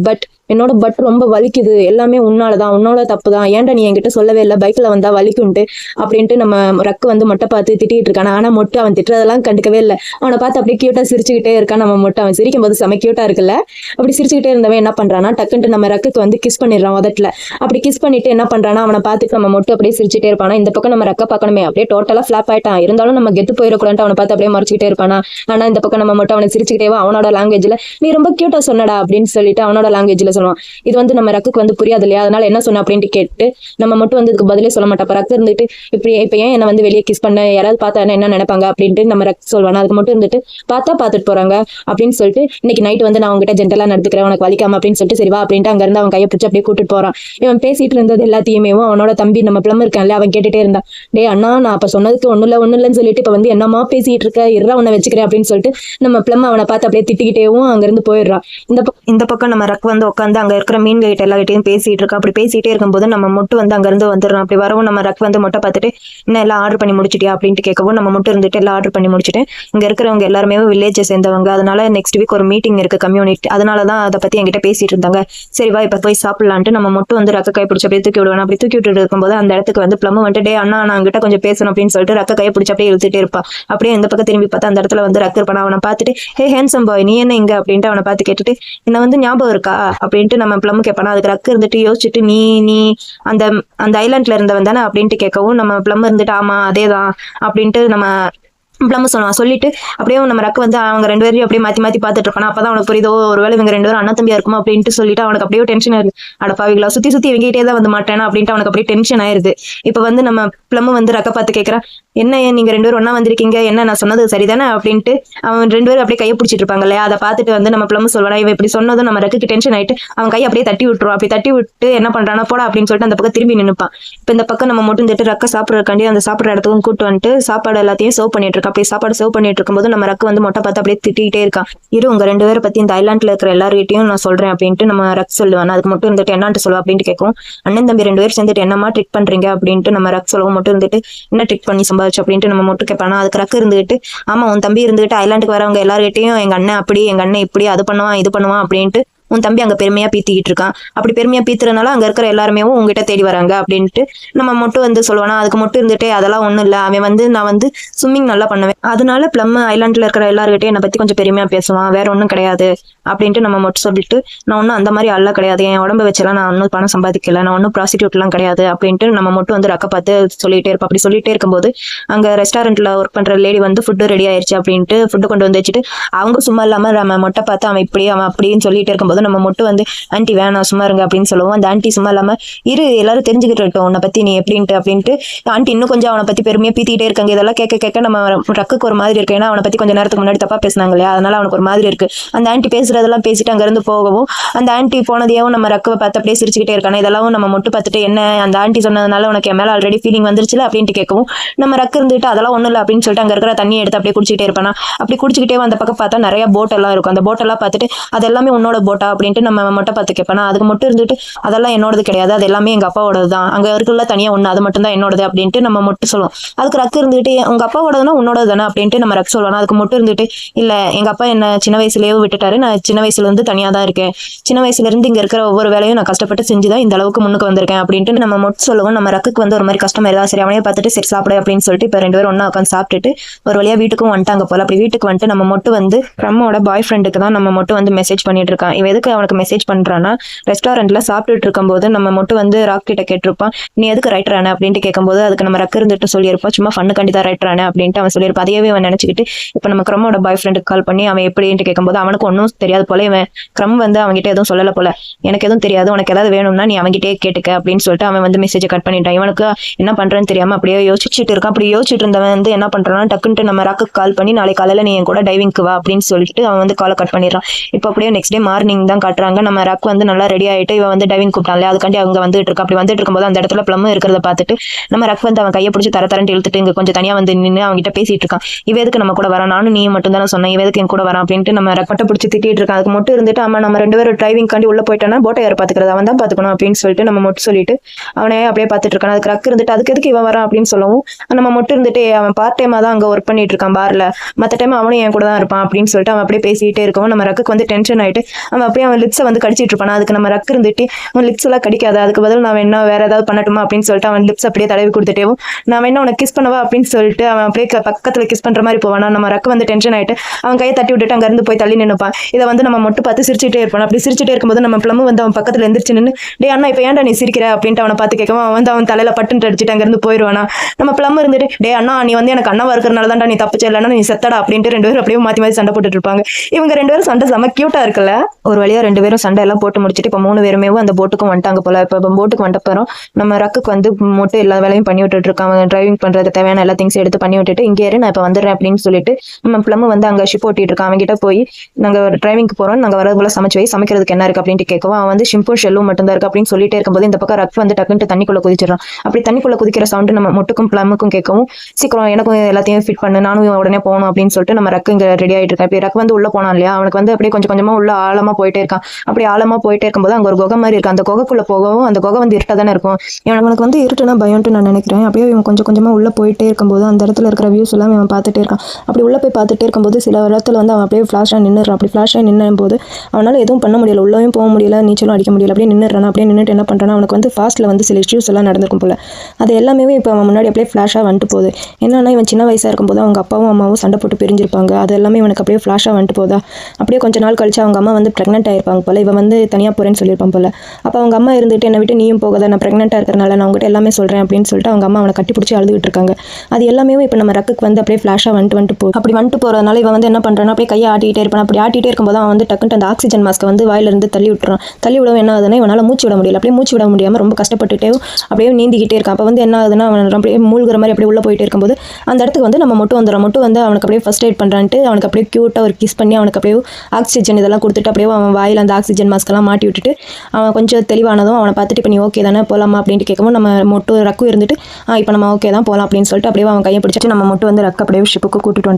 பட் ரொம்ப வலிக்குது, எல்லாமே உன்னாலதான், உன்னோட தப்பு தான், ஏன்டா நீ என்கிட்ட சொல்லவே இல்லை பைக்ல வந்தா வலிக்கும்ட்டு அப்படின்ட்டு நம்ம ரக்கு வந்து மொட்டை பார்த்து திட்டிட்டு இருக்கான். ஆனா மொட்டை அவன் திட்டுறதெல்லாம் கண்டுக்கவே இல்லை. அவனை பார்த்து அப்படியே கியூட்டா சிரிச்சுக்கிட்டே இருக்கான். நம்ம மொட்டை அவன் சிரிக்கும் போது செம கியூட்டா இருக்குல்ல. அப்படி சிரிச்சுக்கிட்டே இருந்தவன் என்ன பண்றானா டக்குன்ட்டு நம்ம ரக்குக்கு வந்து கிஸ் பண்ணிடுறான் உதட்டுல. அப்படி கிஸ் பண்ணிட்டு என்ன பண்றானா அவனை பார்த்துட்டு நம்ம மொட்டை அப்படியே சிரிச்சுட்டே இருப்பானா. இந்த பக்கம் நம்ம ரக்க பார்க்கணுமே அப்படியே டோட்டலா ஃபிளாப் ஆயிட்டான். இருந்தாலும் நம்ம கெத்து போயிடக்கூடாது அவனை பார்த்து அப்படியே மறைச்சிக்கிட்டே இருப்பானா. ஆனா இந்த பக்கம் நம்ம மொட்டை அவனை சிரிச்சுக்கிட்டே அவனோட லாங்குவேஜ்ல நீ ரொம்ப கியூட்டா சொன்னடா அப்படின்னு சொல்லிட்டு அவனோட லாங்குவேஜ்ல சொல்லுவான். இது வந்து நம்ம ரக்குக்கு வந்து புரியாது இல்லையா, அதனால என்ன சொன்ன அப்படின்ட்டு கேட்டு நம்ம மட்டும் வந்து இதுக்கு பதிலே சொல்ல மாட்டா. ரக்கு இருந்துட்டு இப்ப ஏன் என்ன வந்து வெளியே கிஸ் பண்ண, யாராவது பார்த்தா என்ன நினைப்பாங்க அப்படின்ட்டு நம்ம ரக்கு சொல்வானா. அதுக்கு மட்டும் இருந்துட்டு பார்த்துட்டு போறாங்க அப்படின்னு சொல்லிட்டு இன்னைக்கு நைட் வந்து நான் உங்ககிட்ட ஜென்டலா நடந்துக்கிறேன் உனக்கு வலிக்காம அப்படின்னு சொல்லிட்டு சரிவா அப்படின்ட்டு அங்க இருந்து அவன் கையை பிடிச்சி அப்படியே கூட்டிட்டு போறான். இவன் பேசிட்டு இருந்தது எல்லாத்தையுமே அவனோட தம்பி நம்ம பிளம் இருக்கான்ல அவன் கேட்டுட்டே இருந்தான். டே அண்ணா நான் அப்ப சொன்னதுக்கு ஒண்ணு இல்லைன்னு சொல்லிட்டு இப்ப வந்து என்னமா பேசிட்டு இருக்க, இருறா உன்னை வச்சுக்கிறேன் அப்படின்னு சொல்லிட்டு நம்ம பிளம் அவனை பார்த்து அப்படியே திட்டிக்கிட்டேவும் அங்க இருந்து போயிடுறான். இந்த பக்கம் நம்ம ரக் வந்து உட்காந்து அங்க இருக்கிற மீன் கிட்ட எல்லார்கிட்டையும் பேசிட்டு இருக்கா. அப்படி பேசிட்டே இருக்கும்போது நம்ம மொட்டு வந்து அங்க இருந்து வந்துடுறோம். அப்படி வரவும் நம்ம ரக் வந்து மொட்டை பார்த்துட்டு என்ன எல்லாம் ஆர்டர் பண்ணி முடிச்சிட்டியா அப்படின்ட்டு கேட்கவும் நம்ம மட்டும் இருந்துட்டு எல்லாம் ஆர்டர் பண்ணி முடிச்சுட்டு இங்க இருக்கிறவங்க எல்லாருமே வில்லேஜை சேர்ந்தவங்க, அதனால நெக்ஸ்ட் வீக் ஒரு மீட்டிங் இருக்கு கம்யூனிட்டி, அதனாலதான் அதை பத்தி என்கிட்ட பேசிட்டு இருந்தாங்க. சரி வா இப்ப போய் சாப்பிடலான்ட்டு நம்ம மட்டும் வந்து ரக்க கை பிடிச்சி அப்படியே தூக்கி விடுவேன். அப்படி தூக்கி விட்டுட்டு இருக்கும்போது அந்த இடத்துக்கு வந்து பிளம் வந்துட்டு டே அண்ணா நான் கிட்ட கொஞ்சம் பேசணும் அப்படின்னு சொல்லிட்டு ரக்க கையை பிடிச்சி அப்படியே இழுத்துட்டே இருப்பா. அப்படியே இந்த பக்கம் திரும்பி பார்த்தா அந்த இடத்துல வந்து ரக்க இருப்பான். அவனை பார்த்துட்டு ஹே ஹேண்ட்ஸம் பாய் நீ என்ன இங்க அப்படின்ட்டு அவனை பார்த்து கேட்டுட்டு என்ன வந்து ஞாபகம் இருக்கா அப்படின்ட்டு நம்ம பிளம் கேட்பானா. அதுக்கு ரக்க இருந்துட்டு யோசிச்சுட்டு நீ நீ அந்த அந்த ஐலாண்ட்ல இருந்தவன் தானே அப்படின்ட்டு கேட்கவும் நம்ம பிளம் இருந்துட்டு ஆமா அதேதான் அப்படின்ட்டு நம்ம பிளம் சொல்லுவான். சொல்லிட்டு அப்படியே நம்ம ரக்கு வந்து அவங்க 2 பேரையும் அப்படியே மாத்தி மாத்தி பார்த்துட்டு இருப்பான். அப்பதான் அவனுக்கு புரியுதோ ஒருவேளை இவங்க 2 பேரும் அண்ணன் தம்பியா இருக்குமா அப்படின்ட்டு சொல்லிட்டு அவனுக்கு அப்படியே டென்ஷன் ஆயிருது. அடப்பாவிகளா சுத்தி சுத்தி இவங்கிட்டே தான் வந்து மாட்டேனா அப்படின்ட்டு அவனுக்கு அப்படியே டென்ஷன் ஆயிருது. இப்ப வந்து நம்ம பிளம் வந்து ரக்க பார்த்து கேட்கறான் என்ன நீங்க 2 பேரும் ஒண்ணா வந்திருக்கீங்க, என்ன நான் சொன்னது சரிதானே அப்படின்ட்டு அவன் 2 பேரும் அப்படியே கையை பிடிச்சிட்டு இருப்பாங்க இல்லையா. அதை பார்த்துட்டு வந்து நம்ம பிளம் சொல்லுவானா இவன் இப்படி சொன்னதும் நம்ம ரக்குக்கு டென்ஷன் ஆயிட்டு அவன் கையை அப்படியே தட்டி விட்டுருவான். அப்படி தட்டி விட்டு என்ன பண்றானா போடா அப்படின்னு சொல்லிட்டு அந்த பக்கம் திரும்பி நின்னுப்பான். இப்ப இந்த பக்கம் நம்ம மட்டும் வந்துட்டு ரக்க சாப்பிடறக்காண்டி அந்த சாப்பிட்ற இடத்துக்கும் கூட்டு வந்துட்டு சாப்பாடு எல்லாத்தையும் சர்வ் பண்ணிட்டு இருக்கா. அப்படி சாப்பாடு சர்வ் பண்ணிட்டு இருக்கும்போது நம்ம ரக்கு வந்து மொட்டை பார்த்து அப்படியே திட்டிகிட்டே இருக்கான். இரு உங்க 2 பேரை பத்தி இந்த ஐலாண்ட்ல இருக்கிற எல்லார்கிட்டையும் நான் சொல்றேன் அப்படின்ட்டு நம்ம ரக் சொல்லுவான். அதுக்கு மட்டும் இருந்துட்டு என்னான்ட்டு சொல்லுவா அப்படின்ட்டு கேட்கும். அண்ணன் தம்பி 2 பேரும் சேர்ந்துட்டு என்னமா ட்ரிக் பண்றீங்க அப்படின்ட்டு நம்ம ரக் சொல்லவும் மட்டும் இருந்துட்டு என்ன ட்ரிக் பண்ணி சம்பாதிச்சு அப்படின்ட்டு நம்ம மட்டும் கேட்பானா. அதுக்கு ரக்கு இருந்துட்டு ஆமா உன் தம்பி இருந்துட்டு ஐலாண்டுக்கு வரவங்க எல்லார்கிட்டையும் எங்க அண்ணன் அப்படி எங்க அண்ணன் இப்படி அது பண்ணுவான் இது பண்ணுவான் அப்படின்ட்டு உன் தம்பி அங்க பெருமையா பீத்திக்கிட்டு இருக்கான். அப்படி பெருமையா பீத்துறதுனால அங்க இருக்கிற எல்லாருமே உங்ககிட்ட தேடி வராங்க அப்படின்ட்டு நம்ம மட்டும் வந்து சொல்லுவானா. அதுக்கு மட்டும் இருந்துட்டே அதெல்லாம் ஒண்ணும் இல்ல, அவன் வந்து நான் வந்து ஸ்விம்மிங் நல்லா பண்ணுவேன் அதனால பிளம் ஐலாண்ட்ல இருக்கிற எல்லார்கிட்டையும் என்னை பத்தி கொஞ்சம் பெருமையா பேசுவான், வேற ஒன்றும் கிடையாது அப்படின்ட்டு நம்ம மட்டும் சொல்லிட்டு நான் ஒன்றும் அந்த மாதிரி அல்ல கிடையாது, என் உடம்பு வச்செல்லாம் நான் ஒன்றும் பணம் சம்பாதிக்கல, நான் ஒன்றும் ப்ராஸ்டியூட்லாம் கிடையாது அப்படின்ட்டு நம்ம மட்டும் வந்து ரக்க பார்த்து சொல்லிட்டே இருப்போம். அப்படி சொல்லிட்டே இருக்கும்போது அங்க ரெஸ்டாரண்ட்ல ஒர்க் பண்ற லேடி வந்து ஃபுட்டு ரெடி ஆயிருச்சு அப்படின்ட்டு ஃபுட்டு கொண்டு வந்து வச்சுட்டு அவங்க சும்மா இல்லாம நம்ம மொட்டை பார்த்து அவன் இப்படி அவன் அப்படின்னு சொல்லிட்டு இருக்கும்போது நம்ம மட்டும் வந்து ஆன்ட்டி வேணாம் சும்மா இருங்க அப்படின்னு சொல்லுவோம். அந்த ஆன்ட்டி சும்மா இல்லாம இரு எல்லாரும் தெரிஞ்சுக்கிட்டோம் உன்னை பத்தி நீ அப்படின்ட்டு ஆன்ட்டி இன்னும் கொஞ்சம் அவனை பத்தி பெருமையா பீத்திட்டே இருக்காங்க. இதெல்லாம் கேட்க கேட்க நம்ம ரக்குக்கு ஒரு மாதிரி இருக்கு, ஏன்னா அவனை பத்தி கொஞ்சம் நேரத்துக்கு முன்னாடி தப்பா பேசினாங்க இல்லையா, அதனால அவனுக்கு ஒரு மாதிரி இருக்கு. அந்த ஆன்ட்டி பேசுறதெல்லாம் பேசிட்டு அங்க இருந்து போகவும் அந்த ஆன்ட்டி போனதையும் நம்ம ரக்குவை பார்த்து அப்படியே சிரிச்சுக்கிட்டே இருக்கானே. இதெல்லாம் நம்ம மட்டும் பார்த்துட்டு என்ன அந்த ஆன்ட்டி சொன்னதுனால உனக்கு என் மேல ஆல்ரெடி ஃபீலிங் வந்துருச்சுல அப்படின்ட்டு கேட்கவும் நம்ம ரக்கு இருந்துட்டு அதெல்லாம் ஒண்ணும் இல்லை அப்படின்னு சொல்லிட்டு அங்க இருக்கிற தண்ணி எடுத்து அப்படியே குடிச்சிட்டே இருப்பானா. அப்படி குடிச்சிக்கிட்டே அந்த பக்கம் பார்த்தா நிறைய போட் எல்லாம் இருக்கும். அந்த போட்டெல்லாம் பார்த்துட்டு அது எல்லாமே உன்னோட போட்டா அப்படின்ட்டு நம்ம மட்டும் பார்த்து கேட்பானா. அதுக்கு மட்டும் இருந்துட்டு அதெல்லாம் என்னோடது கிடையாது, அது எல்லாமே எங்க அப்பாவோடது தான், அங்க இருக்குள்ள தனியா ஒண்ணு அது மட்டும் தான் என்னோடது அப்படின்ட்டு நம்ம மட்டும் சொல்லுவோம். அதுக்கு ரக்கு இருந்துட்டு உங்க அப்பாவோடதுன்னா உன்னோடது தானே அப்படின்ட்டு நம்ம ரக்கு சொல்லுவோம். அதுக்கு மட்டும் இருந்துட்டு இல்ல எங்க அப்பா என்ன சின்ன வயசுலயே விட்டுட்டாரு, நான் சின்ன வயசுல இருந்து தனியா தான் இருக்கேன், சின்ன வயசுல இருந்து இங்க இருக்கிற ஒவ்வொரு வேலையும் நான் கஷ்டப்பட்டு செஞ்சுதான் இந்த அளவுக்கு முன்னுக்கு வந்திருக்கேன் அப்படின்ட்டு நம்ம மட்டும் சொல்லுவோம். நம்ம ரக்குக்கு வந்து ஒரு மாதிரி கஷ்டம் ஏதாவது சரி அவனையே பார்த்துட்டு சரி சாப்பிடு அப்படின்னு சொல்லிட்டு இப்ப 2 பேரும் ஒண்ணா உட்காந்து சாப்பிட்டுட்டு ஒரு வழியா வீட்டுக்கும் வந்துட்டாங்க போல. அப்படி வீட்டுக்கு வந்துட்டு நம்ம மட்டும் வந்து நம்மோட பாய் ஃப்ரெண்டுக்கு தான் நம்ம மட்டும் வந்து மெசேஜ் பண்ணிட்டு இருக்கான். இவன் எதுக்கு அவனுக்கு மெசேஜ் பண்றான்னா ரெஸ்டாரண்ட்ல சாப்பிட்டுட்டு இருக்கும்போது நம்ம மட்டும் வந்து ராக் கிட்ட கேட்டிருப்பான் நீ எதுக்கு ரைட்டர் ஆன அப்படின்ட்டு கேட்கும்போது அதுக்கு நம்ம ரக்கு இருந்துட்டு சொல்லியிருப்போம் சும்மா ஃபன்னு கண்டிதான் ரைட்டர் ஆன அப்படின்ட்டு அவன் சொல்லியிருப்பான். அதையே அவன் நினைச்சுக்கிட்டு இப்ப நம்ம கிரமோட பாய் ஃப்ரெண்டுக்கு கால் பண்ணி அவன் எப்படின்ட்டு கேட்கும்போது அவனுக்கு ஒன்றும் தெரியாது போல. இவன் கிரம் வந்து அவன்கிட்ட எதுவும் சொல்லல போல, எனக்கு எதுவும் தெரியாது உனக்கு ஏதாவது வேணும்னா நீ அவன்கிட்டே கேட்டுக்க அப்படின்னு சொல்லிட்டு அவன் வந்து மெசேஜை கட் பண்ணிட்டான். இவனுக்கு என்ன பண்றேன்னு தெரியாம அப்படியே யோசிச்சுட்டு இருக்கான். அப்படி யோசிச்சுட்டு இருந்தவன் வந்து என்ன பண்றான்னா டக்குன்ட்டு நம்ம ராக்கு கால் பண்ணி நாளை காலையில நீ என் கூட டைவிங்க்கு வா அப்படின்னு சொல்லிட்டு அவன் வந்து காலை கட் பண்ணிடுறான். இப்போ அப்படியே நெக்ஸ்ட் டே மார்னிங் தான் காட்டுறாங்க. நம்ம ராக் வந்து நல்லா ரெடி ஆயிட்டு இவன் வந்து டைவிங் கூப்பிட்டான்ல அதுக்காண்டி அவங்க வந்துட்டு இருக்கா. அப்படி வந்துட்டு இருக்கும்போது அந்த இடத்துல பிளம் இருக்கிறத பார்த்துட்டு நம்ம ரக் வந்து அவன் கையை பிடிச்சி தரண்டு இழுத்துட்டு இங்க கொஞ்சம் தனியா வந்து நின்று அவங்ககிட்ட பேசிட்டு இருக்கான். இவ எதுக்கு நம்ம கூட வரான், நானும் நீ மட்டும் தானே சொன்னேன், இவ எதுக்கு என் கூட வரான் அப்படின்ட்டு நம்ம ரக்கட்டை பிடிச்சி திட்டிட்டு இருக்கான். அதுக்கு மட்டும் இருந்துட்டு ஆமா நம்ம 2 பேரும் டிரைவிங் காண்டி உள்ள போயிட்டானா போட்டை யார் பாத்துக்கிறது, அவன் தான் பாத்துக்கணும் அப்படின்னு சொல்லிட்டு நம்ம மட்டும் சொல்லிட்டு அவனே அப்படியே பார்த்துட்டு இருக்கான். அதுக்கு ரக் இருந்துட்டு அதுக்கு எதுக்கு இவன் வரான் அப்படின்னு சொல்லவும் நம்ம மட்டும் இருந்துட்டு அவன் பார்ட் டைமா தான் அங்க ஒர்க் பண்ணிட்டு இருக்கான் பார்ல, மற்ற டைம் அவனும் என் கூட தான் இருப்பான் அப்படின்னு சொல்லிட்டு அவன் அப்படியே பேசிட்டே இருக்கவும் நம்ம ரக்குக்கு வந்து டென்ஷன் ஆயிட்டு அவன் அப்படியே அவன் லிப்ஸை வந்து கடிச்சிட்டு இருப்பான். அதுக்கு நம்ம ரக்கு இருந்துட்டு அவன் லிப்ஸ் எல்லாம் கடிக்காது, அதுக்கு பதில் நான் என்ன வேற ஏதாவது பண்ணட்டுமா அப்படின்னு சொல்லிட்டு அவன் லிப்ஸ் அப்படியே தடவி கொடுத்துட்டேவும் நான் என்ன உனக்கு கிஸ் பண்ணவா அப்படின்னு சொல்லிட்டு அவன் அப்படியே பக்கத்துல கிஸ் பண்ற மாதிரி போவானா. நம்ம ரக்கு வந்து டென்ஷன் ஆயிட்டு அவன் கையை தட்டி விட்டுட்டு அங்க இருந்து போய் தள்ளி நின்னுப்பான். இதை வந்து நம்ம மட்டும் பார்த்து சிரிச்சுட்டே இருப்பான். அப்படி சிரிச்சுட்டே இருக்கும்போது நம்ம பிளம் வந்து அவன் பக்கத்துல எந்திரிச்சு நின்று டே அண்ணா இப்ப ஏன்டா நீ சிரிக்கிற அப்படின்ட்டு அவனை பார்த்து கேட்கவும் அவன் வந்து அவன் தலையில பட்டுன்னு அடிச்சுட்டு அங்க இருந்து போயிடுவானா. நம்ம பிளம் இருந்துட்டு டே அண்ணா நீ வந்து எனக்கு அண்ணா இருக்கிறனால தான்டா நீ தப்பிச்ச, இல்லைன்னா நீ செத்தடா அப்படின்ட்டு 2 பேரும் அப்படியே மாத்தி மாத்தி சண்டை போட்டுட்டு இருப்பாங்க. இவங்க 2 பேரும் சண்டை செம கியூட்டா இருக்குல்ல. ஒரு வழியா 2 பேரும் சண்டை எல்லாம் போட்டு முடிச்சுட்டு இப்ப 3 பேருமே அந்த போட்டுக்கும் வந்துட்டாங்க போல. இப்ப போட்டுக்கு வந்துட்ட போறோம். நம்ம ரக்குக்கு வந்து மட்டும் எல்லா வேலையும் பண்ணி விட்டுட்டு இருக்கான். டிரைவிங் பண்றது தேவையான எல்லா திங்ஸ் எடுத்து பண்ணி விட்டுட்டு இங்கே நான் இப்ப வந்துடுறேன் அப்படின்னு சொல்லிட்டு நம்ம பிளம் வந்து அங்க ஷிப் ஓட்டிட்டு இருக்கான். அவன்கிட்ட போய் நாங்க டிரைவிங் ட்ராவிங்க்கு போகிறோம், நாங்கள் வரது போல சமைக்கிறதுக்கு என்ன இருக்குது அப்படின்ட்டு கேட்கவும் அவன் வந்து ஷிம்பும் ஷெல்லும் மட்டும்தான் இருக்குது அப்படின்னு சொல்லிட்டே இருக்கும்போது இந்த பக்கம் ரக் வந்து டக்குன்ட்டு தண்ணிக்குள்ளே குதிச்சிடறான். அப்படி தண்ணிக்குள்ளே குதிக்கிற சவுண்டு நம்ம மொட்டுக்கும் பிளம்முக்கும் கேட்கவும் சீக்கிரம் எனக்கும் எல்லாத்தையும் ஃபிட் பண்ணு, நானும் உடனே போகணும் அப்படின்னு சொல்லிட்டு நம்ம ரக்கு இங்கே ரெடி ஆகிட்டு இருக்கேன். அப்படி ரக் வந்து உள்ளே போனான் இல்லையா, அவனுக்கு வந்து அப்படியே கொஞ்சம் கொஞ்சமாக உள்ள ஆழமாக போயிட்டே இருக்கான். அப்படி ஆழமாக போயிட்டே இருக்கும்போது அங்கே ஒரு குகை மாதிரி இருக்குது. அந்த குகைக்குள்ளே போகவும் அந்த குகை வந்து இருட்டாக தானே இருக்கும். இவனுக்கு வந்து இருட்டுனா பயம்ட்டு நான் நினைக்கிறேன். அப்படியே இவன் கொஞ்சம் கொஞ்சமாக உள்ளே போயிட்டே இருக்கும்போது அந்த இடத்துல இருக்கிற வியூஸ் எல்லாம் இவன் பார்த்துட்டே இருக்கான். அப்படி உள்ளே போய் பார்த்துட்டே இருக்கும்போது சில இடத்துல வந்து அவன் அப்படியே ஃப்ளாஷாக நின்றுறான். அப்படி ஃப்ளாஷாக நின்னும் போது அவனால் எதுவும் பண்ண முடியல, உள்ளேயும் போக முடியல, நீச்சலும் அடிக்க முடியல. அப்படியே நின்றுறான். அப்படியே நின்றுட்டு என்ன பண்ணுறான், அவனுக்கு வந்து ஃபாஸ்ட்டில் வந்து சில இஷ்யூஸ் எல்லாம் நடந்திருக்கும் போல. அது எல்லாமே இப்போ அவன் முன்னாடி அப்படியே ஃப்ளாஷாக வந்துட்டு போகுது. என்னன்னா இவன் சின்ன வயசாக இருக்கும்போது அவங்க அப்பாவும் அம்மாவும் சண்டை போட்டு பிரிஞ்சிருப்பாங்க. அது எல்லாமே இவனுக்கு அப்படியே ஃப்ளாஷாக வந்துட்டு போதா. அப்படியே கொஞ்ச நாள் கழிச்சு அவங்க அம்மா வந்து ப்ரெக்னென்ட் ஆயிருப்பாங்க போல. இவன் வந்து தனியாக போகிறேன்னு சொல்லியிருப்பான் போல. அப்போ அவங்க அம்மா இருந்துட்டு என்னை விட்டு நீயும் போகாத, நான் ப்ரெக்னென்ட்டாக இருக்கிறனால நான் உங்ககிட்ட எல்லாமே சொல்கிறேன் அப்படின்னு சொல்லிட்டு அவங்க அம்மா அவனை கட்டி பிடிச்சி அழுதுகிட்டு இருக்காங்க. அது எல்லாமே இப்போ நம்ம ரக்குக்கு வந்து அப்படியே ஃப்ளாஷாக வந்துட்டு போகுது. அப்படி வந்துட்டு போகிறதுனால இவன் வந்து என்ன பண்ணுறான்னா அப்படியே கையை ஆட்டிகிட்டே இருப்பான். அப்படி ஆட்டிகிட்டே இருக்கும்போது அவன் வந்து டக்குன்ட்டு அந்த ஆக்சிஜன் மாஸ்க்கை வந்து வாயிலிருந்து தள்ளி விட்டுறான். தள்ளி விடவும் என்ன ஆகுதுன்னா இவனால் மூச்சு விட முடியல. அப்படியே மூச்சு விட முடியாமல் ரொம்ப கஷ்டப்பட்டுட்டே அப்படியே நீந்திக்கிட்டே இருக்கான். அப்போ வந்து என்ன ஆகுதுன்னா அவன் அப்படியே மூழ்கிற மாதிரி அப்படியே உள்ளே போயிட்டே இருக்கும்போது அந்த இடத்துக்கு வந்து நம்ம மட்டும் வந்துடும். மட்டும் வந்து அவனுக்கு அப்படியே ஃபர்ஸ்ட் எய்ட் பண்ணுறான்ட்டு அவனுக்கு அப்படியே க்யூட்டாக ஒரு கிஸ் பண்ணி அவனுக்கு அப்படியே ஆக்சிஜன் இதெல்லாம் கொடுத்துட்டு அப்படியே அவன் வாயில் அந்த ஆக்சிஜன் மாஸ்க்கெல்லாம் மாட்டி விட்டுட்டு அவன் கொஞ்சம் தெளிவானதும் அவனை பார்த்துட்டு இப்போ நீ ஓகே தானே போகலாமா அப்படின்ட்டு கேட்கவும் நம்ம மட்டும் ரக்கு இருந்துட்டு இப்போ நம்ம ஓகே தான் போகலாம் அப்படின்னு சொல்லிட்டு அப்படியே அவன் கையை பிடிச்சிட்டு நம்ம மட்டும் வந்து ரக்கு அப்படியே ஷிப்புக்கு கூட்டிட்டு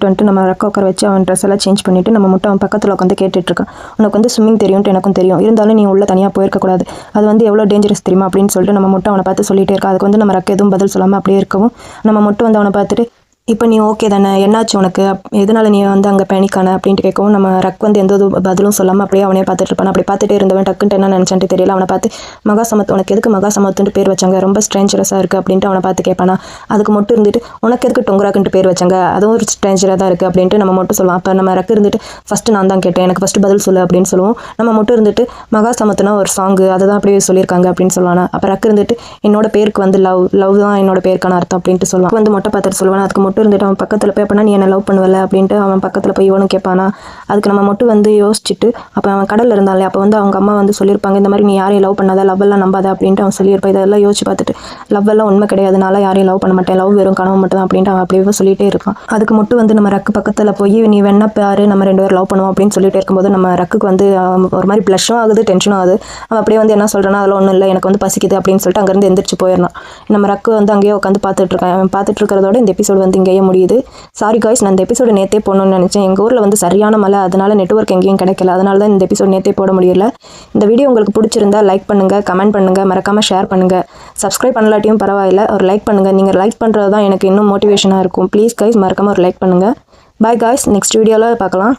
வந்துட்டு நம்ம ரக்க உட்கார வச்சு அவன் ட்ரெஸ் எல்லாம் சேஞ்ச் பண்ணிட்டு நம்ம மட்டும் அவன் பக்கத்தில் உட்காந்து கேட்டுட்டு இருக்கான். உனக்கு வந்து ஸ்விம்மிங் தெரியும்ட்டு எனக்கும் தெரியும், இருந்தாலும் நீ உள்ள தனியாக போயிருக்கக்கூடாது, அது வந்து எவ்வளோ டேஞ்சரஸ் தெரியுமா அப்படின்னு சொல்லிட்டு நம்ம மட்டும் அவனை பார்த்து சொல்லிட்டே இருக்கா. அதுக்கு வந்து நம்ம ரக்க எதுவும் பதில் சொல்லாமல் அப்படியே இருக்கவும் நம்ம மட்டும் வந்து அவனை பார்த்துட்டு இப்போ நீ ஓகே தானே, என்னாச்சு உனக்கு, எதனால நீ வந்து அங்கே பேனிக்கான அப்படின்ட்டு கேட்கவும் நம்ம ரக் வந்து எந்த பதிலும் சொல்லாமல் அப்படியே அவனே பார்த்துட்டு இருப்பான். அப்படி பார்த்துட்டே இருந்தவன் டக்குன்ட்டு என்ன நினச்சான்ட்டு தெரியல. அவனை பார்த்து மகாசமத், உனக்கு எதுக்கு மகாசமத்துன்ட்டு பேர் வச்சாங்க, ரொம்ப ஸ்ட்ரேஞ்சரஸாக இருக்குது அப்படின்ட்டு அவனை பார்த்து கேட்பானா. அதுக்கு மட்டும் இருந்துட்டு உனக்கு எதுக்கு டொங்கராக்குன்ட்டு பேர் வச்சாங்க, அதுவும் ஒரு ஸ்ட்ரேஞ்சராக தான் இருக்குது அப்படின்ட்டு நம்ம மட்டும் சொல்லுவான். அப்போ நம்ம ரக்கு இருந்துட்டு ஃபஸ்ட்டு நான் தான் கேட்டேன், எனக்கு ஃபஸ்ட்டு பதில் சொல்லு அப்படின்னு சொல்லுவோம். நம்ம மட்டும் இருந்துட்டு மகாசமத்துனா ஒரு சாங்கு, அதை தான் அப்படியே சொல்லியிருக்காங்க அப்படின்னு சொல்லுவானா. அப்போ ரக்கு இருந்துட்டு என்னோட பேருக்கு வந்து லவ் தான் என்னோட பேருக்கான அர்த்தம் அப்படின்ட்டு சொல்லுவான். வந்து மொட்டை பார்த்துட்டு சொல்லுவான். அதுக்கு மட்டும் இருந்துட்டு அவன் பக்கத்தில் போய் அப்படின்னா நீ என்ன லவ் பண்ணுவல அப்படின்ட்டு அவன் பக்கத்தில் போய் இவனும் கேட்பானா. அதுக்கு நம்ம மட்டும் வந்து யோசிச்சுட்டு அப்போ அவன் கடலில் இருந்தாலே அப்போ வந்து அவங்க அம்மா வந்து சொல்லியிருப்பாங்க இந்த மாதிரி நீ யாரையும் லவ் பண்ணாத, லவ் எல்லாம் நம்பாத அப்படின்ட்டு அவன் சொல்லியிருப்பான். இதெல்லாம் யோசிச்சு பார்த்துட்டு லவ் எல்லாம் உண்மை கிடையாதுனால யாரையும் லவ் பண்ண மாட்டேன், லவ் வெறும் கனவு மட்டும் தான் அப்படின்ட்டு அவன் அப்படியே சொல்லிட்டே இருக்கான். அதுக்கு மட்டும் வந்து நம்ம ரக்கு பக்கத்தில் போய் நீ வேணா பாரு, நம்ம 2 பேரும் லவ் பண்ணுவோம் அப்படின்னு சொல்லிட்டு இருக்கும்போது நம்ம ரக்குக்கு வந்து ஒரு மாதிரி ப்ளஷும் ஆகுது, டென்ஷனும் ஆகுது. அவன் அப்படியே வந்து என்ன சொல்கிறான்னா அதெல்லாம் ஒன்றும் இல்லை, எனக்கு வந்து பசிக்குது அப்படின்னு சொல்லிட்டு அங்கேருந்து எந்திரிச்சு போயிடறான். நம்ம ரக்கு வந்து அங்கேயே உட்காந்து பார்த்துட்டு இருக்கான். அவன் பார்த்துட்டு இருக்கிறதோட இந்த எபிசோடு வந்து இங்கேயே முடியுது. சாரி காய்ஸ், நான் இந்த எபிசோடு நேற்றே போடணும்னு நினச்சேன். எங்கள் ஊரில் வந்து சரியான மழை, அதனால நெட்வொர்க் எங்கேயும் கிடைக்கல, அதனால தான் இந்த எபிசோட் நேற்றே போட முடியல. இந்த வீடியோ உங்களுக்கு பிடிச்சிருந்தா லைக் பண்ணுங்கள், கமெண்ட் பண்ணுங்கள், மறக்காமல் ஷேர் பண்ணுங்கள். சப்ஸ்கிரைப் பண்ணலாட்டியும் பரவாயில்ல, ஒரு லைக் பண்ணுங்கள். நீங்கள் லைக் பண்ணுறது தான் எனக்கு இன்னும் மோட்டிவேஷனாக இருக்கும். ப்ளீஸ் காய்ஸ் மறக்காமல் ஒரு லைக் பண்ணுங்கள். பாய் காய்ஸ், நெக்ஸ்ட் வீடியோவில் பார்க்கலாம்.